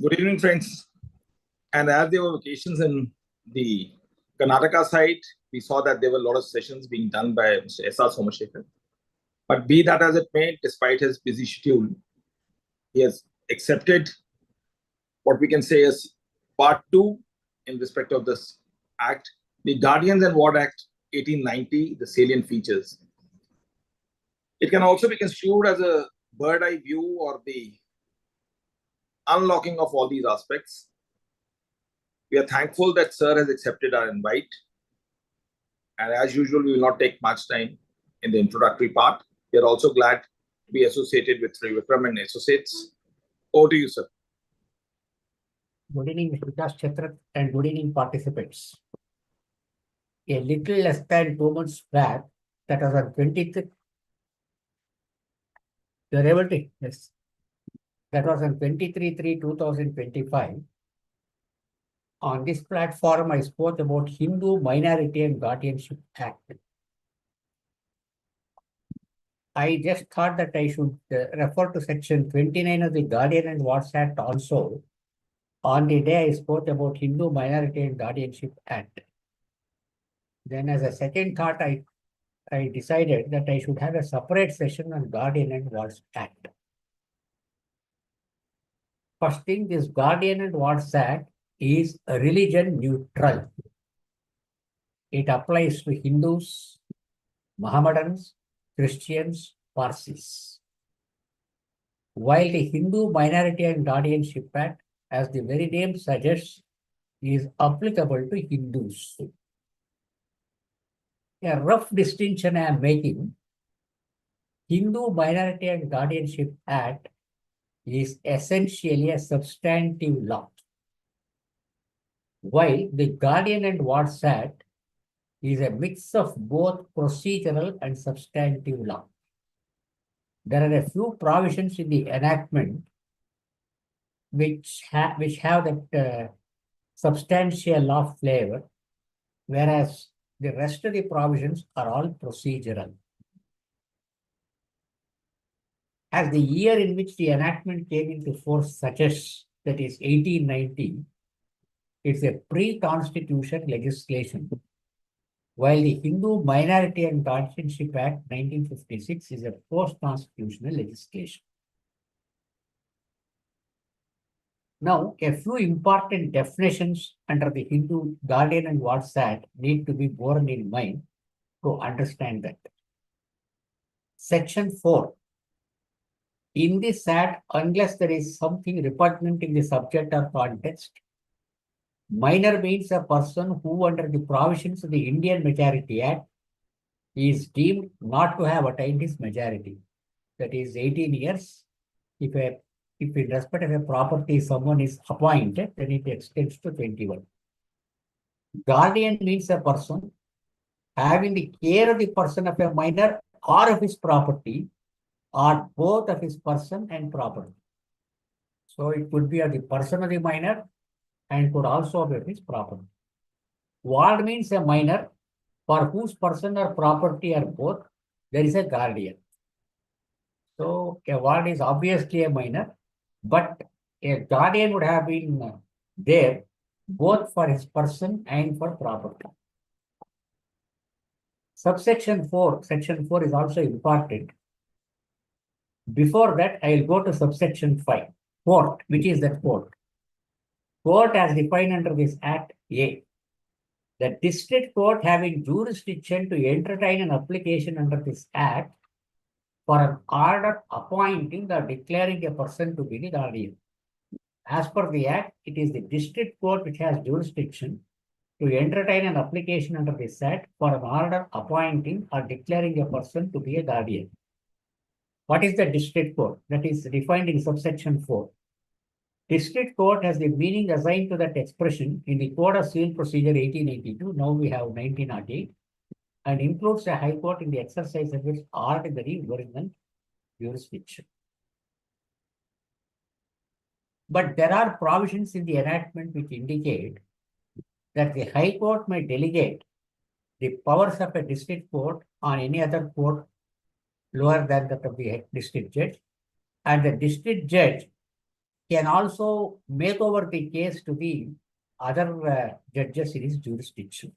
Good evening, friends. And as there were vacations in the Karnataka side, we saw that there were a lot of sessions being done by Mr. S.R. Somashekar. But be that as it may, despite his busy schedule, he has accepted what we can say as part two in respect of this act, the Guardians and Ward Act 1890, the salient features. It can also be construed as a bird eye view or the unlocking of all these aspects. We are thankful that Sir has accepted our invite. And as usual, we will not take much time in the introductory part. We are also glad to be associated with Sri Vikram and Associates. Over to you, sir. Good evening, Mr. Vikas Chetrat, and good evening, participants. A little less than 2 months back, that was on 23rd. You are able to? Yes. That was on 23/3/2025. On this platform, I spoke about Hindu Minority and Guardianship Act. I just thought that I should refer to section 29 of the Guardian and Wards Act also. On the day I spoke about Hindu Minority and Guardianship Act. Then as a second thought, I decided that I should have a separate session on Guardian and Wards Act. First thing, this Guardian and Wards Act is religion neutral. It applies to Hindus, Mohammedans, Christians, Parsis. While the Hindu Minority and Guardianship Act, as the very name suggests, is applicable to Hindus. A rough distinction I am making. Hindu Minority and Guardianship Act is essentially a substantive law, while the Guardian and Wards Act is a mix of both procedural and substantive law. There are a few provisions in the enactment which have that substantial law flavor, whereas the rest of the provisions are all procedural. As the year in which the enactment came into force suggests, that is 1890, it's a pre-constitution legislation, while the Hindu Minority and Guardianship Act 1956 is a post-constitutional legislation. Now, a few important definitions under the Hindu Guardian and Wards Act need to be borne in mind to understand that. Section 4. In this act, unless there is something repugnant in the subject or context, minor means a person who, under the provisions of the Indian Majority Act, is deemed not to have attained his majority. That is 18 years. If in respect of a property someone is appointed, then it extends to 21. Guardian means a person having the care of the person of a minor or of his property, or both of his person and property. So it could be of the person of the minor and could also be of his property. Ward means a minor for whose person or property or both there is a guardian. So a ward is obviously a minor, but a guardian would have been there both for his person and for property. Subsection 4, section 4 is also important. Before that, I will go to subsection 5, court, which is the court. Court as defined under this Act A. The district court having jurisdiction to entertain an application under this Act for an order appointing or declaring a person to be the guardian. As per the Act, it is the district court which has jurisdiction to entertain an application under this Act for an order appointing or declaring a person to be a guardian. What is the district court? That is defined in subsection 4. District court has the meaning assigned to that expression in the Code of Civil Procedure 1882. Now we have 1908, and includes a high court in the exercise of its ordinary original jurisdiction. But there are provisions in the enactment which indicate that the High Court may delegate the powers of a district court on any other court lower than that of the district judge, and the district judge can also make over the case to the other judges in his jurisdiction.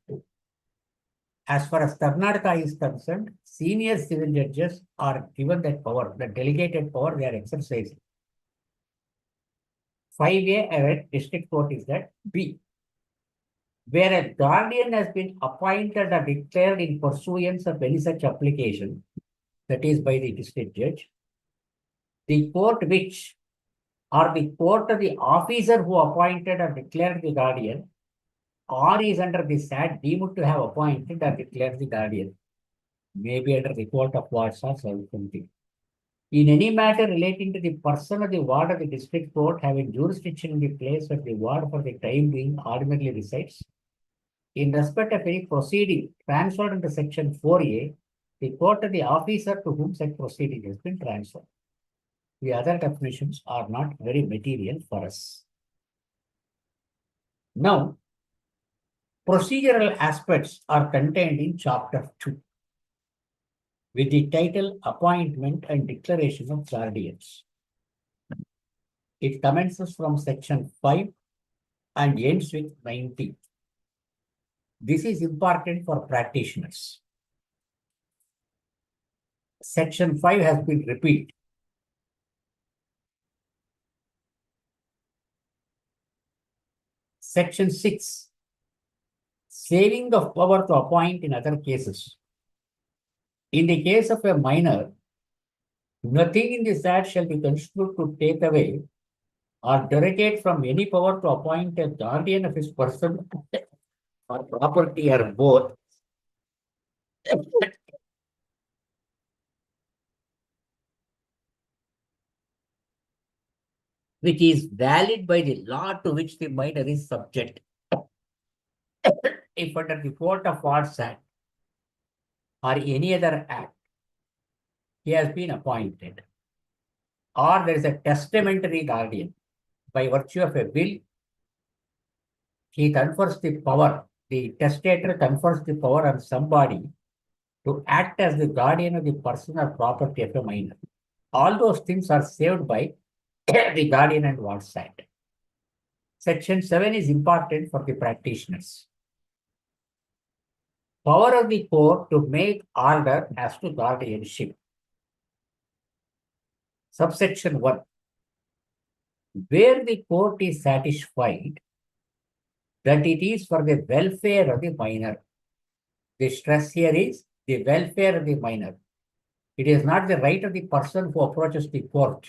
As far as Karnataka is concerned, senior civil judges are given that power, the delegated power they are exercising. 5A, I read district court is that. B, where a guardian has been appointed or declared in pursuance of any such application, that is by the district judge, the court which, or the court or the officer who appointed or declared the guardian, or is under the SAT deemed to have appointed or declared the guardian, may be under the court of wards or something. In any matter relating to the person of the ward of the district court having jurisdiction in the place of the ward for the time being ordinarily resides, in respect of any proceeding transferred under section 4A, the court or the officer to whom such proceeding has been transferred. The other definitions are not very material for us. Now, procedural aspects are contained in chapter 2 with the title Appointment and Declaration of Guardians. It commences from section 5 and ends with 19. This is important for practitioners. Section 5 has been repeated. Section 6, saving of power to appoint in other cases. In the case of a minor, nothing in this act shall be construed to take away or derogate from any power to appoint a guardian of his person or property or both, which is valid by the law to which the minor is subject. If under the Court of Wards Act or any other act, he has been appointed, or there is a testamentary guardian, by virtue of a will, he confers the power, the testator confers the power on somebody to act as the guardian of the person or property of a minor. All those things are saved by the Guardian and Wards Act. Section 7 is important for the practitioners. Power of the court to make order as to guardianship. Subsection 1. Where the court is satisfied that it is for the welfare of the minor. The stress here is the welfare of the minor. It is not the right of the person who approaches the court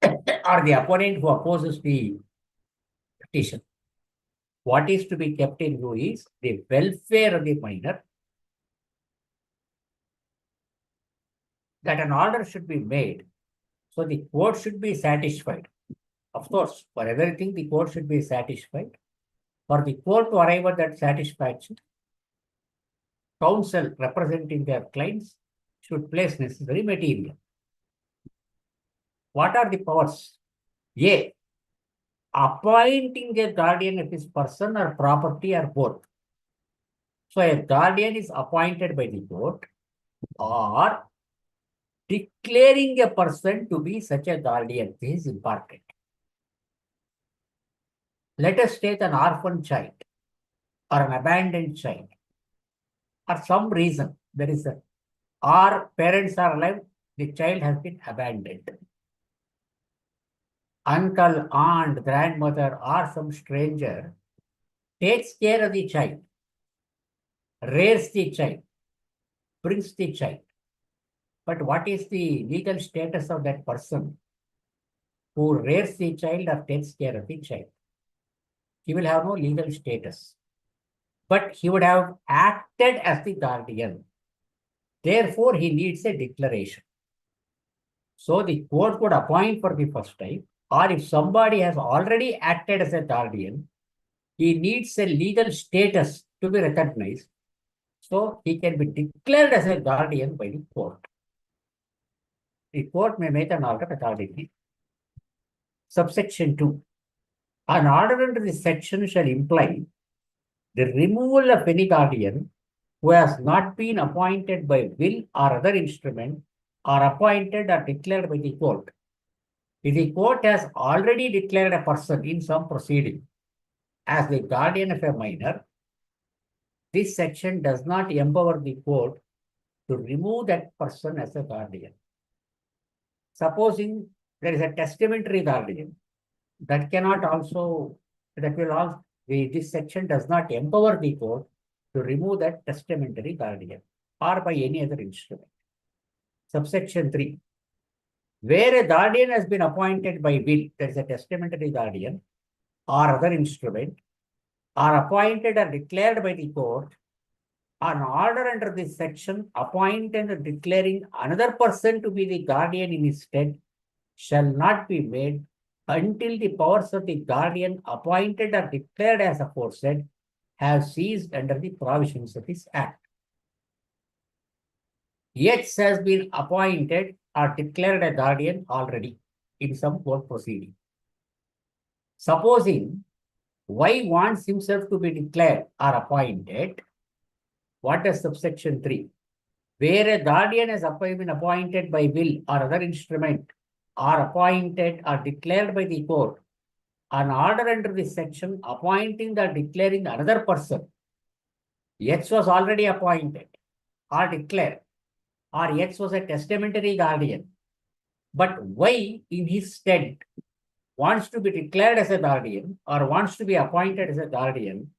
or the opponent who opposes the petition. What is to be kept in view is the welfare of the minor, that an order should be made. So the court should be satisfied. Of course, for everything, the court should be satisfied. For the court to arrive at that satisfaction, counsel representing their clients should place necessary material. What are the powers? A, appointing a guardian of his person or property or both. So a guardian is appointed by the court, or declaring a person to be such a guardian. This is important. Let us take an orphan child or an abandoned child, or some reason there is a, our parents are alive, the child has been abandoned. Uncle, aunt, grandmother, or some stranger takes care of the child, rears the child, brings the child. But what is the legal status of that person who rears the child or takes care of the child? He will have no legal status, but he would have acted as the guardian. Therefore, he needs a declaration. So the court could appoint for the first time, or if somebody has already acted as a guardian, he needs a legal status to be recognized. So he can be declared as a guardian by the court. The court may make an order accordingly. Subsection 2. An order under this section shall imply the removal of any guardian who has not been appointed by will or other instrument, or appointed or declared by the court, If the court has already declared a person in some proceeding as the guardian of a minor, this section does not empower the court to remove that person as a guardian. Supposing there is a testamentary guardian, that cannot also, that will also, this section does not empower the court to remove that testamentary guardian or by any other instrument. Subsection 3. Where a guardian has been appointed by will, there is a testamentary guardian or other instrument, are appointed or declared by the court, an order under this section appointing and declaring another person to be the guardian in his stead shall not be made until the powers of the guardian appointed or declared as aforesaid have ceased under the provisions of this Act. X has been appointed or declared a guardian already in some court proceeding. Supposing Y wants himself to be declared or appointed, what does subsection 3? Where a guardian has been appointed by will or other instrument or appointed or declared by the court, an order under this section appointing or declaring another person, X was already appointed or declared, or X was a testamentary guardian, but Y in his stead wants to be declared as a guardian or wants to be appointed as a guardian,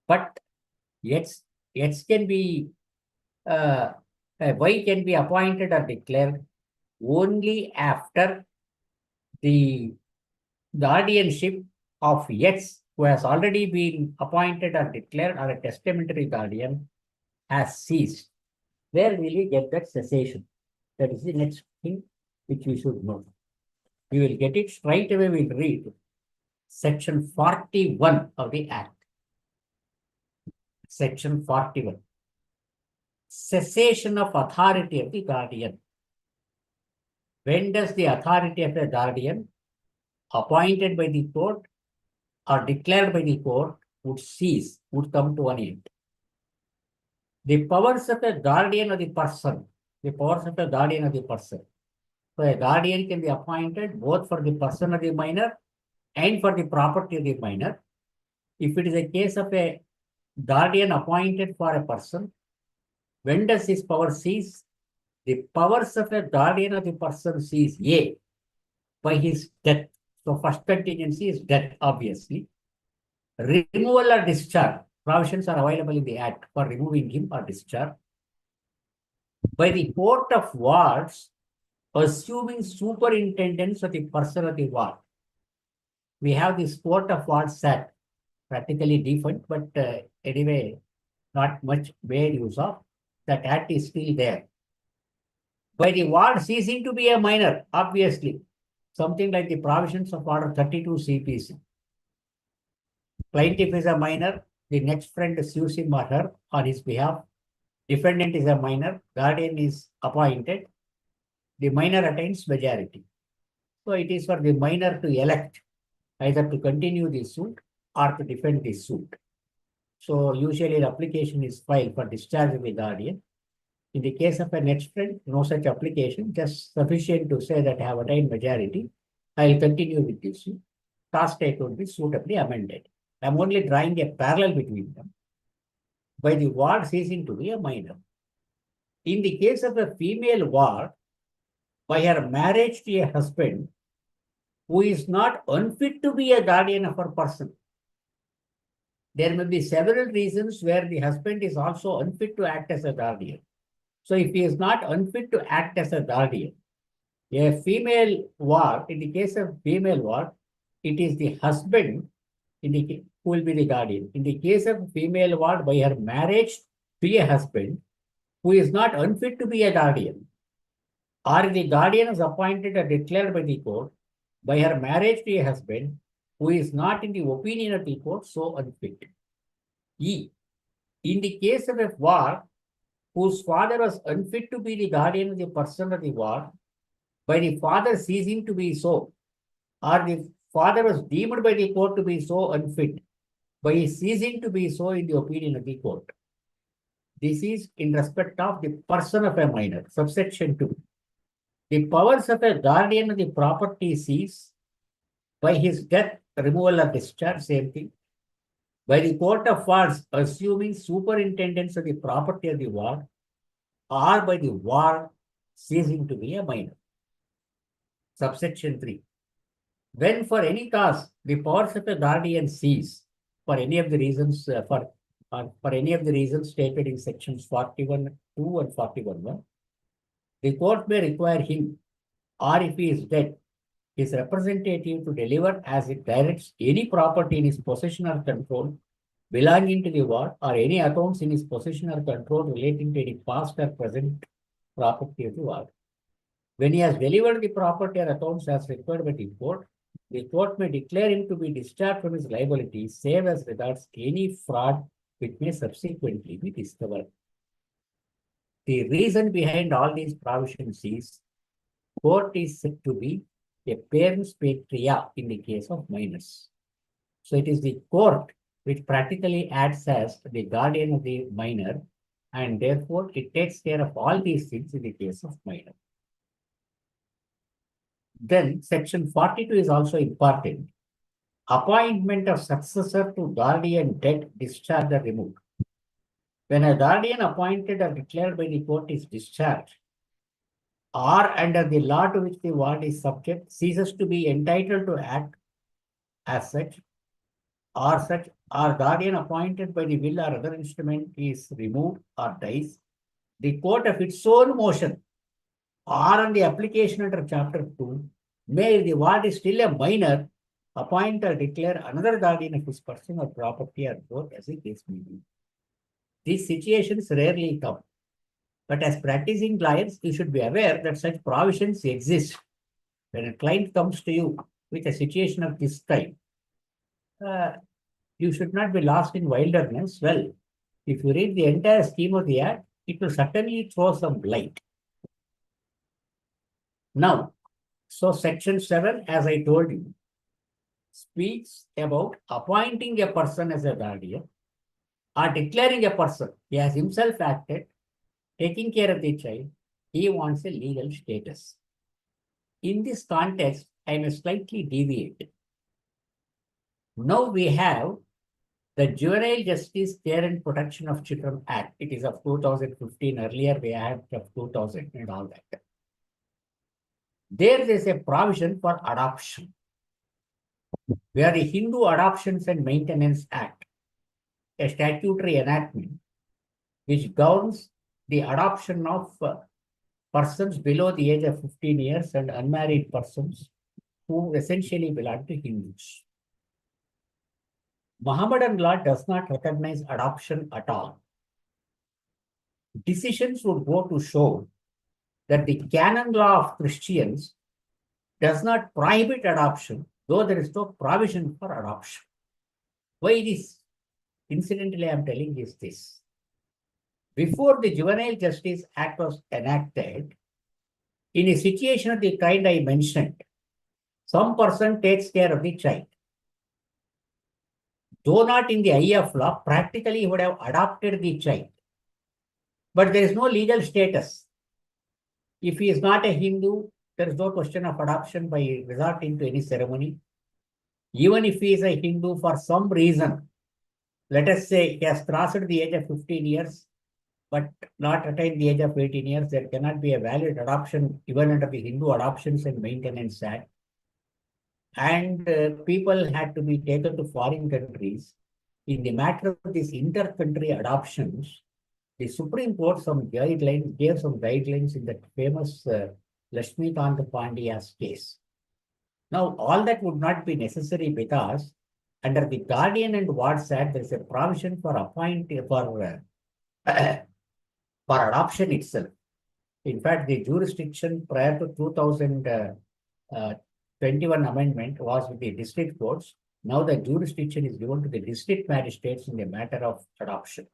but X can be, Y can be appointed or declared only after the guardianship of X, who has already been appointed or declared or a testamentary guardian, has ceased. Where will we get that cessation? That is the next thing which we should know. We will get it straight away. We'll read section 41 of the Act. Section 41. Cessation of authority of the guardian. When does the authority of a guardian appointed by the court or declared by the court would cease, would come to an end? The powers of a guardian of the person, the powers of a guardian of the person. So a guardian can be appointed both for the person of the minor and for the property of the minor. If it is a case of a guardian appointed for a person, when does his power cease? The powers of a guardian of the person cease, A, by his death. So first contingency is death, obviously. Removal or discharge. Provisions are available in the Act for removing him or discharge. By the court of wards, assuming superintendence of the person of the ward. We have this court of wards Act, practically defunct, but anyway, not much made use of. That Act is still there. By the ward ceasing to be a minor, obviously, something like the provisions of Order 32 CPC. Plaintiff is a minor, the next friend sues him or her on his behalf. Defendant is a minor, guardian is appointed. The minor attains majority. So it is for the minor to elect either to continue the suit or to defend the suit. So usually the application is filed for discharge of the guardian. In the case of a next friend, no such application, just sufficient to say that I have attained majority. I will continue with this suit. Task date would be suitably amended. I am only drawing a parallel between them. By the ward ceasing to be a minor. In the case of a female ward, by her marriage to a husband who is not unfit to be a guardian of her person. There may be several reasons where the husband is also unfit to act as a guardian. So if he is not unfit to act as a guardian, a female ward, in the case of female ward, it is the husband who will be the guardian. In the case of female ward, by her marriage to a husband who is not unfit to be a guardian, or the guardian is appointed or declared by the court by her marriage to a husband who is not in the opinion of the court so unfit. E. In the case of a ward whose father was unfit to be the guardian of the person of the ward, by the father ceasing to be so, or the father was deemed by the court to be so unfit, by his ceasing to be so in the opinion of the court. This is in respect of the person of a minor, subsection 2. The powers of a guardian of the property cease by his death, removal or discharge, same thing. By the court of wards, assuming superintendence of the property of the ward, or by the ward ceasing to be a minor. Subsection 3. When for any cause the powers of a guardian cease for any of the reasons for any of the reasons stated in sections 41(2) and 41(1), the court may require him, or if he is dead, his representative to deliver as it directs any property in his possession or control belonging to the ward, or any accounts in his possession or control relating to any past or present property of the ward. When he has delivered the property or accounts as required by the court may declare him to be discharged from his liability, save as regards any fraud which may subsequently be discovered. The reason behind all these provisions is court is said to be a parens patria in the case of minors. So it is the court which practically acts as the guardian of the minor, and therefore it takes care of all these things in the case of minor. Then section 42 is also important. Appointment of successor to guardian dead, discharged or removed. When a guardian appointed or declared by the court is discharged, or under the law to which the ward is subject, ceases to be entitled to act as such, or guardian appointed by the will or other instrument is removed or dies, the court of its own motion or on the application under chapter 2 may, if the ward is still a minor, appoint or declare another guardian of his person or property or both, as the case may be. These situations rarely come, but as practicing lawyers, you should be aware that such provisions exist. When a client comes to you with a situation of this type, you should not be lost in wilderness. Well, if you read the entire scheme of the act, it will certainly throw some light. Now, so section 7, as I told you, speaks about appointing a person as a guardian or declaring a person. He has himself acted, taking care of the child. He wants a legal status. In this context, I may slightly deviate. Now we have the Juvenile Justice Care and Protection of Children Act. It is of 2015. Earlier we had of 2000 and all that. There is a provision for adoption. We have the Hindu Adoptions and Maintenance Act, a statutory enactment which governs the adoption of persons below the age of 15 years and unmarried persons who essentially belong to Hindus. Mohammedan law does not recognize adoption at all. Decisions would go to show that the canon law of Christians does not prohibit adoption, though there is no provision for adoption. Why this? Incidentally, I am telling you this. Before the Juvenile Justice Act was enacted, in a situation of the kind I mentioned, some person takes care of the child. Though not in the eye of law, practically he would have adopted the child. But there is no legal status. If he is not a Hindu, there is no question of adoption by resorting to any ceremony. Even if he is a Hindu for some reason, let us say he has crossed the age of 15 years, but not attained the age of 18 years, there cannot be a valid adoption even under the Hindu Adoptions and Maintenance Act. And people had to be taken to foreign countries. In the matter of these inter-country adoptions, the Supreme Court gave some guidelines in that famous Lakshmikant Pandya's case. Now, all that would not be necessary because under the Guardian and Wards Act, there is a provision for for adoption itself. In fact, the jurisdiction prior to 2021 amendment was with the district courts. Now the jurisdiction is given to the district magistrates in the matter of adoption.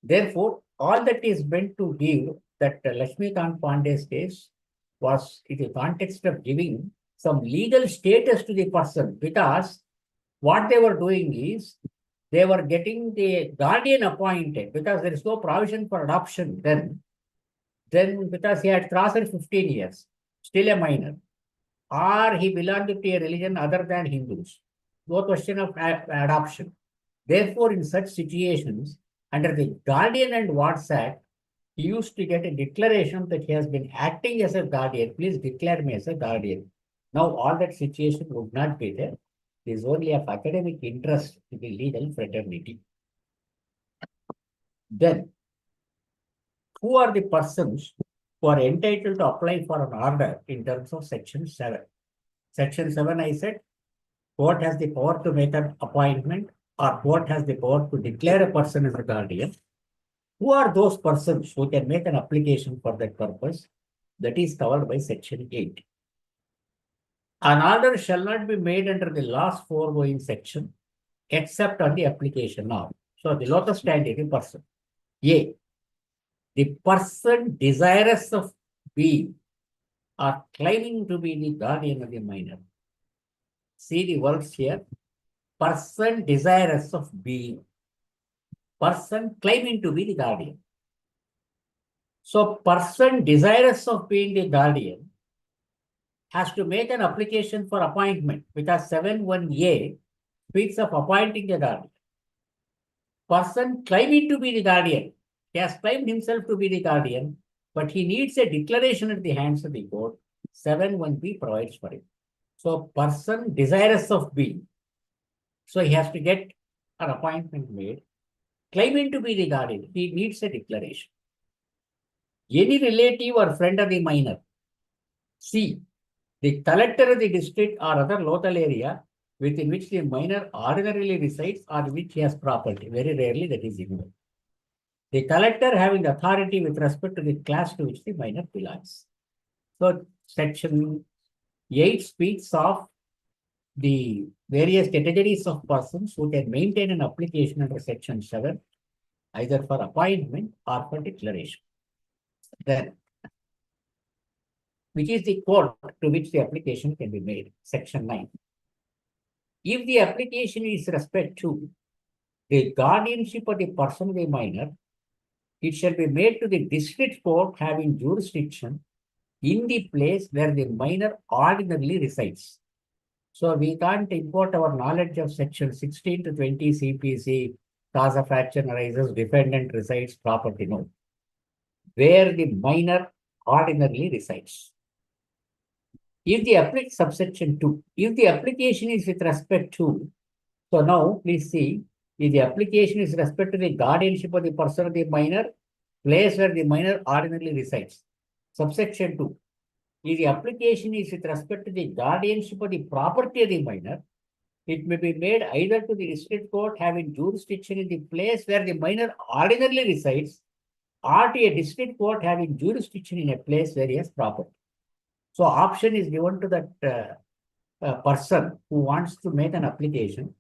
Therefore, all that is meant to give that Lakshmikant Pandey's case was in the context of giving some legal status to the person, because what they were doing is they were getting the guardian appointed because there is no provision for adoption then because he had crossed 15 years. still a minor, or he belonged to a religion other than Hindus. No question of adoption. Therefore, in such situations, under the Guardian and Wards Act, he used to get a declaration that he has been acting as a guardian. Please declare me as a guardian. Now, all that situation would not be there. It is only of academic interest to the legal fraternity. Then, who are the persons who are entitled to apply for an order in terms of Section 7? Section 7, I said, court has the power to make an appointment, or court has the power to declare a person as a guardian. Who are those persons who can make an application for that purpose? That is covered by Section 8. An order shall not be made under the last foregoing section except on the application of. So the lotus stand is a person. A. The person desirous of being or claiming to be the guardian of the minor. See the words here. Person desirous of being. Person claiming to be the guardian. So person desirous of being the guardian has to make an application for appointment, because 7(1)(a) speaks of appointing a guardian. Person claiming to be the guardian, he has claimed himself to be the guardian, but he needs a declaration at the hands of the court. 7(1)(b) provides for it. So person desirous of being, so he has to get an appointment made. Claiming to be the guardian, he needs a declaration. Any relative or friend of the minor. C. The collector of the district or other local area within which the minor ordinarily resides or which he has property. Very rarely that is ignored. The collector having authority with respect to the class to which the minor belongs. So Section 8 speaks of the various categories of persons who can maintain an application under Section 7, either for appointment or for declaration. Then, which is the court to which the application can be made? Section 9. If the application is respect to the guardianship of the person of the minor, it shall be made to the district court having jurisdiction in the place where the minor ordinarily resides. So we can't import our knowledge of Section 16 to 20 CPC, cause of action arises, defendant resides, property, no. Where the minor ordinarily resides. If the subsection 2, if the application is with respect to, so now please see, if the application is with respect to the guardianship of the person of the minor, place where the minor ordinarily resides. Subsection 2, if the application is with respect to the guardianship of the property of the minor, it may be made either to the district court having jurisdiction in the place where the minor ordinarily resides, or to a district court having jurisdiction in a place where he has property. So option is given to that person who wants to make an application.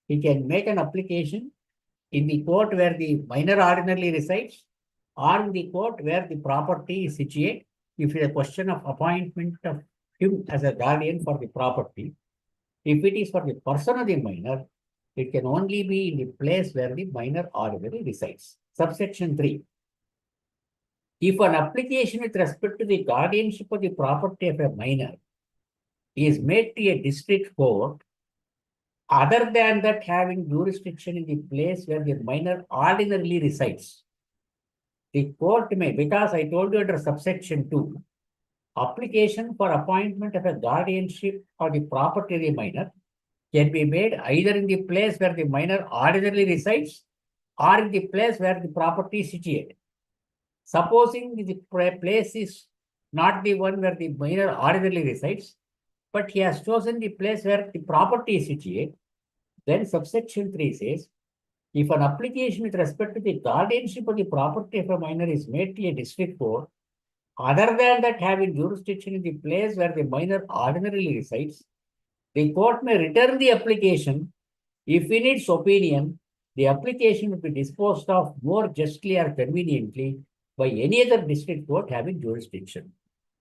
He can make an application in the court where the minor ordinarily resides, or in the court where the property is situated, if it is a question of appointment of him as a guardian for the property. If it is for the person of the minor, it can only be in the place where the minor ordinarily resides. Subsection 3. If an application with respect to the guardianship of the property of a minor is made to a district court, other than that having jurisdiction in the place where the minor ordinarily resides, the court may, because I told you under subsection 2, application for appointment of a guardianship or the property of the minor can be made either in the place where the minor ordinarily resides or in the place where the property is situated. Supposing the place is not the one where the minor ordinarily resides, but he has chosen the place where the property is situated, then subsection 3 says, if an application with respect to the guardianship of the property of a minor is made to a district court, other than that having jurisdiction in the place where the minor ordinarily resides, the court may return the application if in its opinion, the application will be disposed of more justly or conveniently by any other district court having jurisdiction.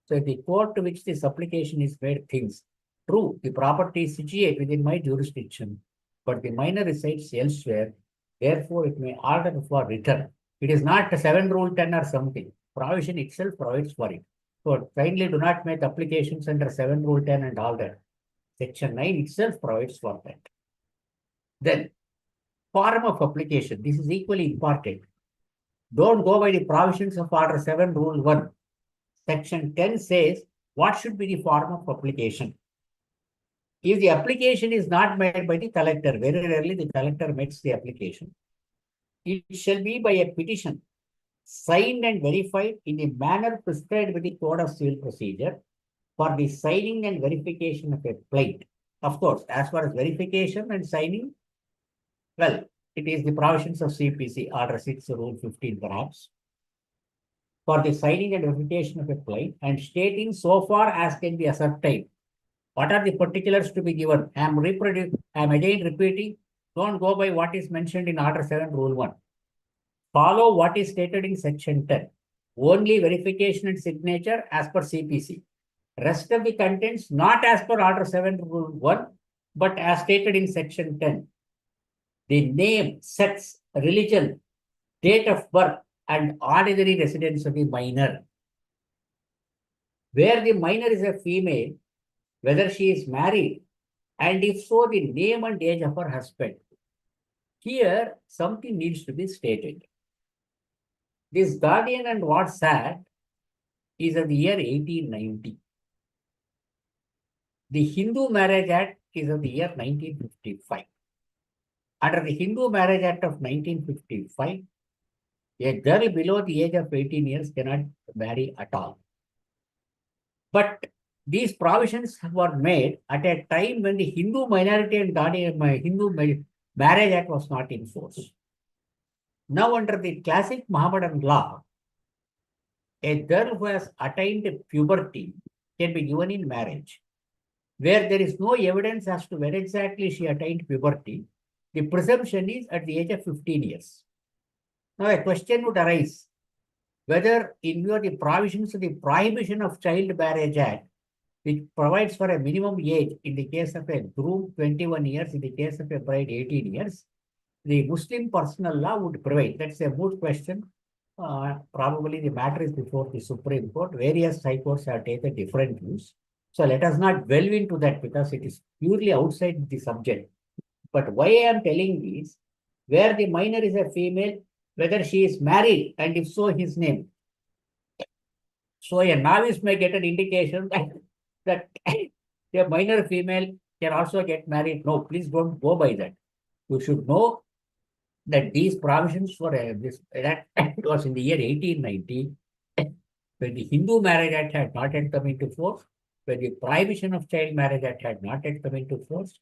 So if the court to which this application is made thinks, true, the property is situated within my jurisdiction, but the minor resides elsewhere, therefore it may order for return. It is not 7 Rule 10 or something. Provision itself provides for it. So kindly do not make applications under 7 Rule 10 and all that. Section 9 itself provides for that. Then, form of application. This is equally important. Don't go by the provisions of Order 7 Rule 1. Section 10 says what should be the form of application. If the application is not made by the collector, very rarely the collector makes the application. It shall be by a petition, signed and verified in a manner prescribed by the Code of Civil Procedure for the signing and verification of a plaint. Of course, as far as verification and signing, well, it is the provisions of CPC, Order 6, Rule 15 perhaps, for the signing and verification of a plaint and stating so far as can be ascertained. What are the particulars to be given? I am again repeating, don't go by what is mentioned in Order 7, Rule 1. Follow what is stated in Section 10. Only verification and signature as per CPC. Rest of the contents not as per Order 7, Rule 1, but as stated in Section 10. The name, sex, religion, date of birth, and ordinary residence of the minor. Where the minor is a female, whether she is married, and if so, the name and age of her husband. Here, something needs to be stated. This Guardian and Wards Act is of the year 1890. The Hindu Marriage Act is of the year 1955. Under the Hindu Marriage Act of 1955, a girl below the age of 18 years cannot marry at all. But these provisions were made at a time when the Hindu Minority and Hindu Marriage Act was not in force. Now, under the classic Mohammedan law, a girl who has attained puberty can be given in marriage. Where there is no evidence as to when exactly she attained puberty, the presumption is at the age of 15 years. Now, a question would arise whether, in view of the provisions of the Prohibition of Child Marriage Act, which provides for a minimum age in the case of a groom 21 years, in the case of a bride 18 years, the Muslim personal law would prevail. That's a moot question. Probably the matter is before the Supreme Court. Various high courts have taken different views. So let us not delve into that because it is purely outside the subject. But why I am telling is, where the minor is a female, whether she is married, and if so, his name. So a novice may get an indication that a minor female can also get married. No, please don't go by that. You should know that these provisions for that act was in the year 1890, when the Hindu Marriage Act had not yet come into force, when the Prohibition of Child Marriage Act had not yet come into force,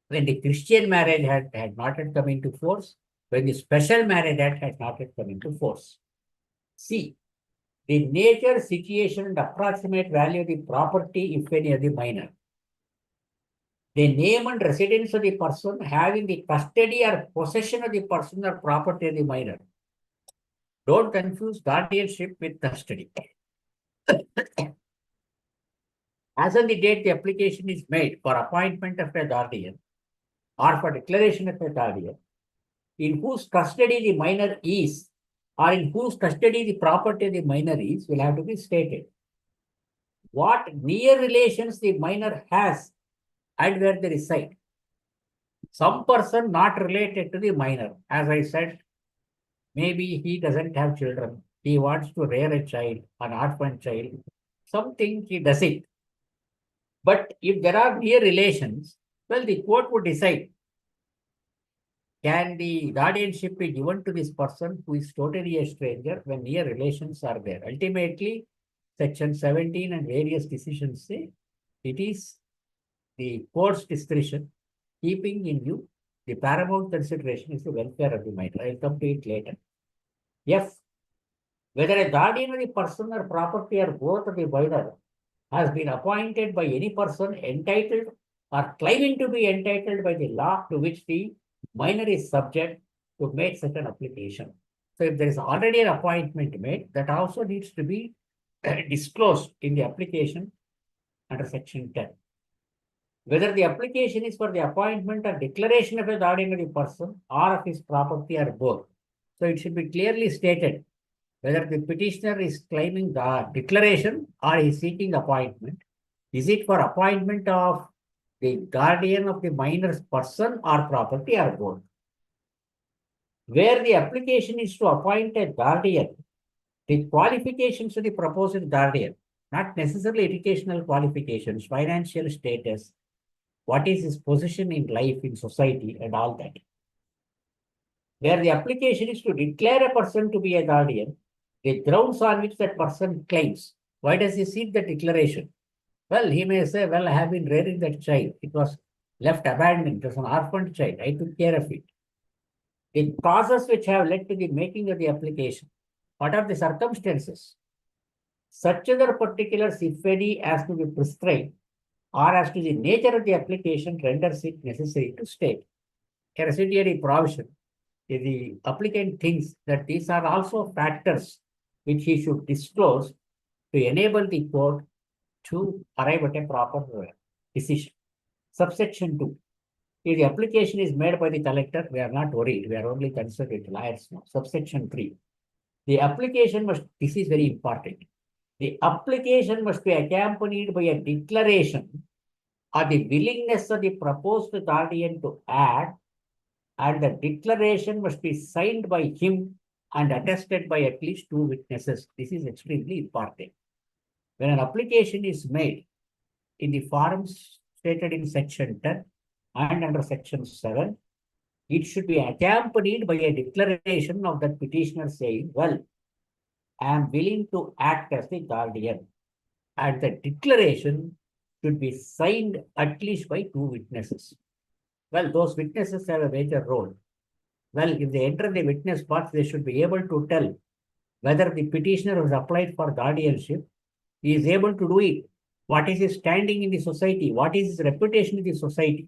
when the Christian Marriage had not yet come into force, when the Special Marriage Act had not yet come into force. See, the nature, situation, and approximate value of the property, if any, of the minor. The name and residence of the person having the custody or possession of the person or property of the minor. Don't confuse guardianship with custody. As on the date the application is made for appointment of a guardian or for declaration of a guardian, in whose custody the minor is or in whose custody the property of the minor is, will have to be stated. What near relations the minor has and where they reside. Some person not related to the minor, as I said, maybe he doesn't have children. He wants to rear a child, an orphan child, something he does it. But if there are near relations, well, the court would decide, can the guardianship be given to this person who is totally a stranger when near relations are there? Ultimately, Section 17 and various decisions say it is the court's discretion, keeping in view the paramount consideration is the welfare of the minor. I'll come to it later. F. Whether a guardian of the person or property or both of the minor has been appointed by any person entitled or claiming to be entitled by the law to which the minor is subject to make such an application. So if there is already an appointment made, that also needs to be disclosed in the application under Section 10. Whether the application is for the appointment or declaration of a guardian of the person or of his property or both. So it should be clearly stated whether the petitioner is claiming the declaration or is seeking appointment. Is it for appointment of the guardian of the minor's person or property or both? Where the application is to appoint a guardian, the qualifications of the proposed guardian, not necessarily educational qualifications, financial status, what is his position in life, in society, and all that. Where the application is to declare a person to be a guardian, the grounds on which that person claims. Why does he seek the declaration? Well, he may say, well, I have been rearing that child. It was left abandoned. It was an orphaned child. I took care of it. The causes which have led to the making of the application. What are the circumstances? Such other particulars, if any, as to be prescribed or as to the nature of the application renders it necessary to state. A residuary provision. If the applicant thinks that these are also factors which he should disclose to enable the court to arrive at a proper decision. Subsection 2. If the application is made by the collector, we are not worried. We are only concerned with lawyers now. Subsection 3. The application must, this is very important. The application must be accompanied by a declaration or the willingness of the proposed guardian to act, and the declaration must be signed by him and attested by at least 2 witnesses. This is extremely important. When an application is made in the forms stated in section 10 and under section 7, it should be accompanied by a declaration of the petitioner saying, well, I am willing to act as the guardian. And the declaration should be signed at least by 2 witnesses. Well, those witnesses have a major role. Well, if they enter the witness box, they should be able to tell whether the petitioner has applied for guardianship. He is able to do it. What is his standing in the society? What is his reputation in the society?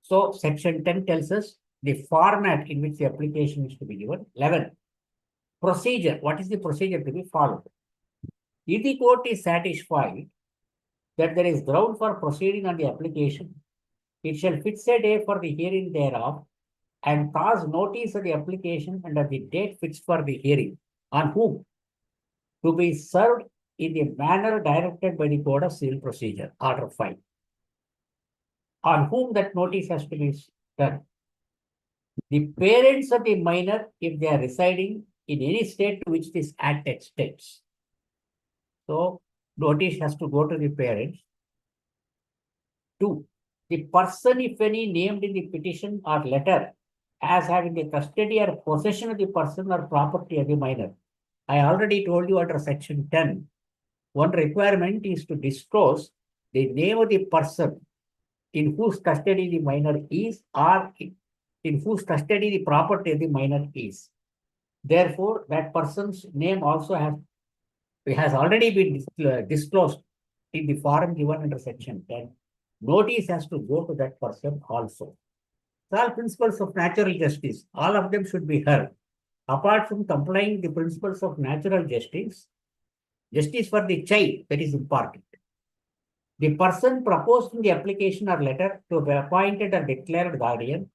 So, section 10 tells us the format in which the application is to be given. 11. Procedure. What is the procedure to be followed? If the court is satisfied that there is ground for proceeding on the application, it shall fix a day for the hearing thereof and cause notice of the application under the date fixed for the hearing. On whom? To be served in the manner directed by the Code of Civil Procedure, Order 5. On whom that notice has to be done? The parents of the minor, if they are residing in any state to which this act extends. So, notice has to go to the parents. 2. The person, if any, named in the petition or letter as having the custody or possession of the person or property of the minor. I already told you under section 10, one requirement is to disclose the name of the person in whose custody the minor is or in whose custody the property of the minor is. Therefore, that person's name also has already been disclosed in the form given under section 10. Notice has to go to that person also. So all principles of natural justice, all of them should be heard. Apart from complying the principles of natural justice, justice for the child, that is important. The person proposed in the application or letter to be appointed or declared guardian,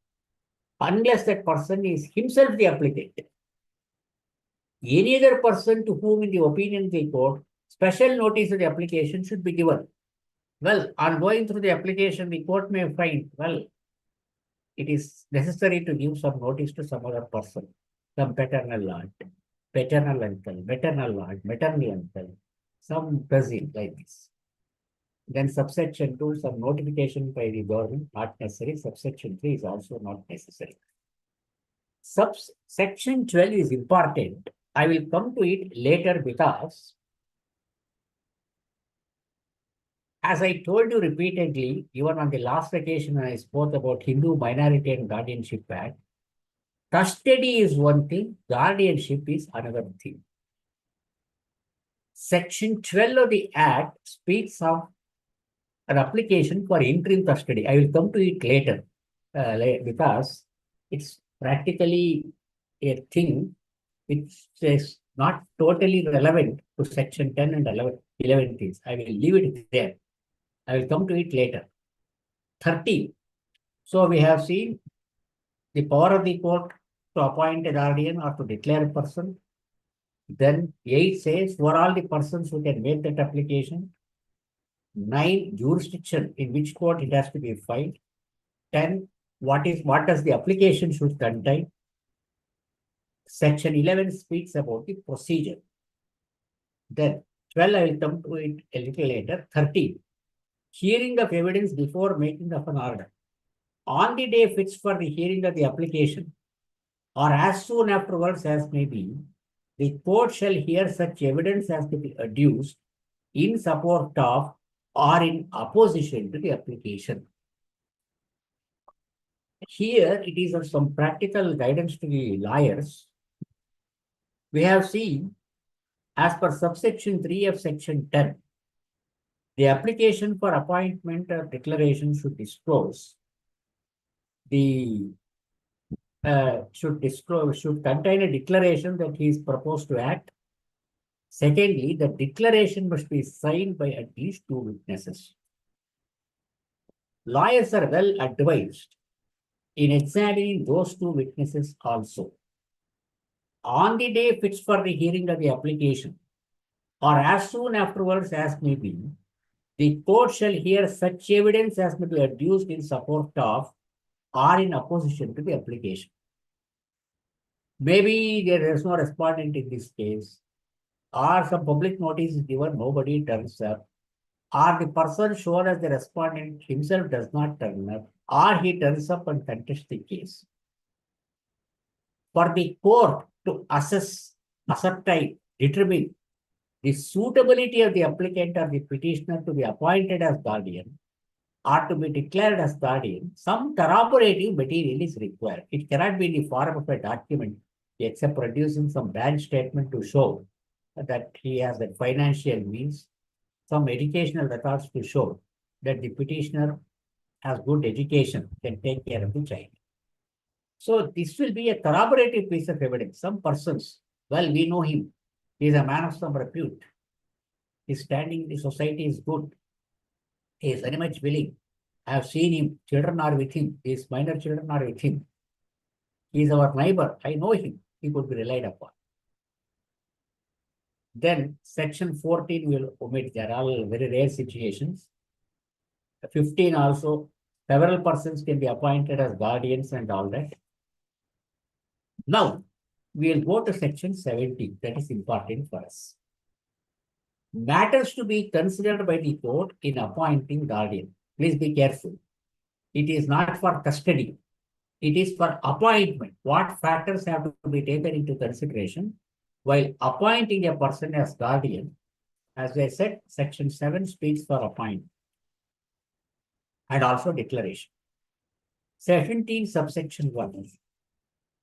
unless that person is himself the applicant. Any other person to whom, in the opinion of the court, special notice of the application should be given. Well, on going through the application, the court may find, well, it is necessary to give some notice to some other person, some paternal aunt, paternal uncle, maternal aunt, maternal uncle, some cousin like this. Then subsection 2, some notification by the government, not necessary. Subsection 3 is also not necessary. Subsection 12 is important. I will come to it later because, as I told you repeatedly, even on the last occasion when I spoke about Hindu Minority and Guardianship Act, custody is one thing, guardianship is another thing. Section 12 of the Act speaks of an application for interim custody. I will come to it later because it's practically a thing which is not totally relevant to section 10 and 11 things. I will leave it there. I will come to it later. 13. So we have seen the power of the court to appoint a guardian or to declare a person, Then 8 says, who are all the persons who can make that application? 9, jurisdiction in which court it has to be filed. 10, what does the application should contain? Section 11 speaks about the procedure. Then 12, I will come to it a little later. 13, hearing of evidence before making of an order. On the day fixed for the hearing of the application, or as soon afterwards as may be, the court shall hear such evidence as to be adduced in support of or in opposition to the application. Here it is of some practical guidance to the lawyers. We have seen, as per subsection 3 of section 10, the application for appointment or declaration should disclose should contain a declaration that he is proposed to act. Secondly, the declaration must be signed by at least 2 witnesses. Lawyers are well advised in examining those 2 witnesses also. On the day fixed for the hearing of the application, or as soon afterwards as may be, the court shall hear such evidence as may be adduced in support of or in opposition to the application. Maybe there is no respondent in this case, or some public notice is given, nobody turns up, or the person shown as the respondent himself does not turn up, or he turns up and contests the case. For the court to assess, ascertain, determine the suitability of the applicant or the petitioner to be appointed as guardian or to be declared as guardian, some corroborative material is required. It cannot be in the form of a document, except producing some bank statement to show that he has a financial means, some educational records to show that the petitioner has good education, can take care of the child. So this will be a corroborative piece of evidence. Some persons, well, we know him. He is a man of some repute. His standing in the society is good. He is very much willing. I have seen him. Children are with him. His minor children are with him. He is our neighbor. I know him. He could be relied upon. Then section 14 will omit. There are all very rare situations. 15 also, several persons can be appointed as guardians and all that. Now, we will go to section 17. That is important for us. Matters to be considered by the court in appointing guardian. Please be careful. It is not for custody. It is for appointment. What factors have to be taken into consideration while appointing a person as guardian? As I said, section 7 speaks for appointment and also declaration. 17 subsection 1.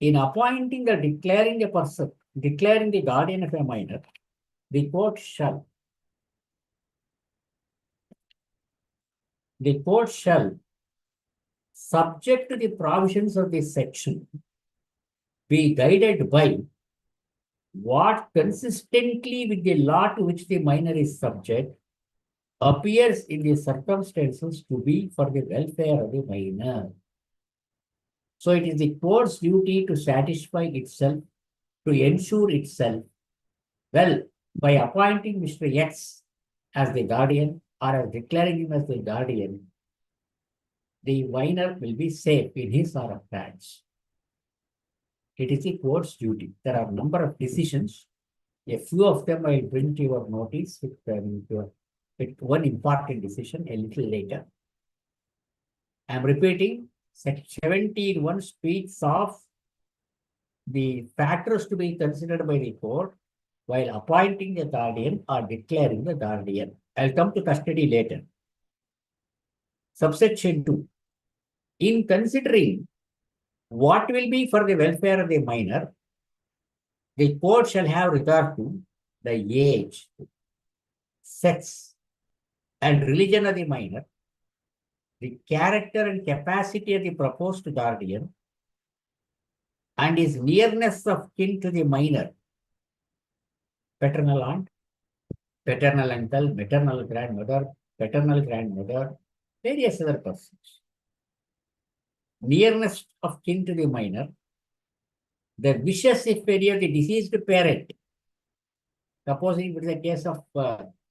In appointing or declaring a person, declaring the guardian of a minor, the court shall subject to the provisions of this section, be guided by what consistently with the law to which the minor is subject appears in the circumstances to be for the welfare of the minor. So it is the court's duty to satisfy itself, to ensure itself, well, by appointing Mr. X as the guardian or as declaring him as the guardian, the minor will be safe in his or her hands. It is the court's duty. There are a number of decisions. A few of them I will bring to your notice with one important decision a little later. I am repeating, section 17(1) speaks of the factors to be considered by the court while appointing the guardian or declaring the guardian. I'll come to custody later. Subsection 2. In considering what will be for the welfare of the minor, the court shall have regard to the age, sex, and religion of the minor, the character and capacity of the proposed guardian, and his nearness of kin to the minor, paternal aunt, paternal uncle, maternal grandmother, paternal grandmother, various other persons. Nearness of kin to the minor, the wishes, if any, of the deceased parent Supposing it is a case of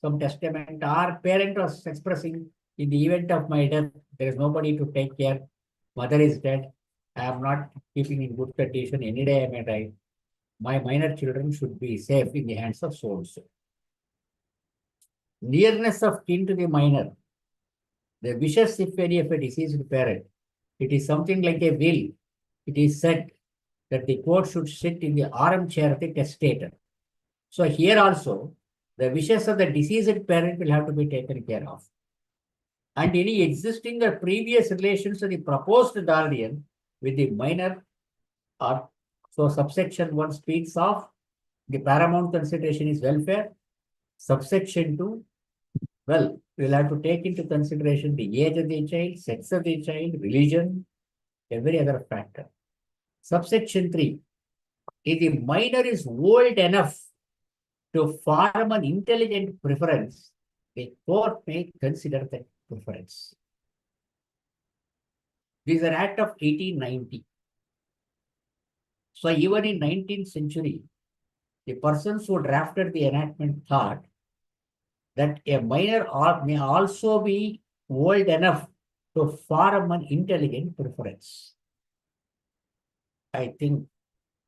some testament, or parent was expressing, in the event of my death, there is nobody to take care, mother is dead, I am not keeping in good condition, any day I may die. My minor children should be safe in the hands of so and so. Nearness of kin to the minor. The wishes, if any, of a deceased parent, it is something like a will. It is said that the court should sit in the armchair of the testator. So here also, the wishes of the deceased parent will have to be taken care of. And any existing or previous relations of the proposed guardian with the minor are, so subsection 1 speaks of the paramount consideration is welfare. Subsection 2, well, we'll have to take into consideration the age of the child, sex of the child, religion, every other factor. Subsection 3, if the minor is old enough to form an intelligent preference, the court may consider that preference. This is an act of 1890. So even in 19th century, the persons who drafted the enactment thought that a minor may also be old enough to form an intelligent preference. I think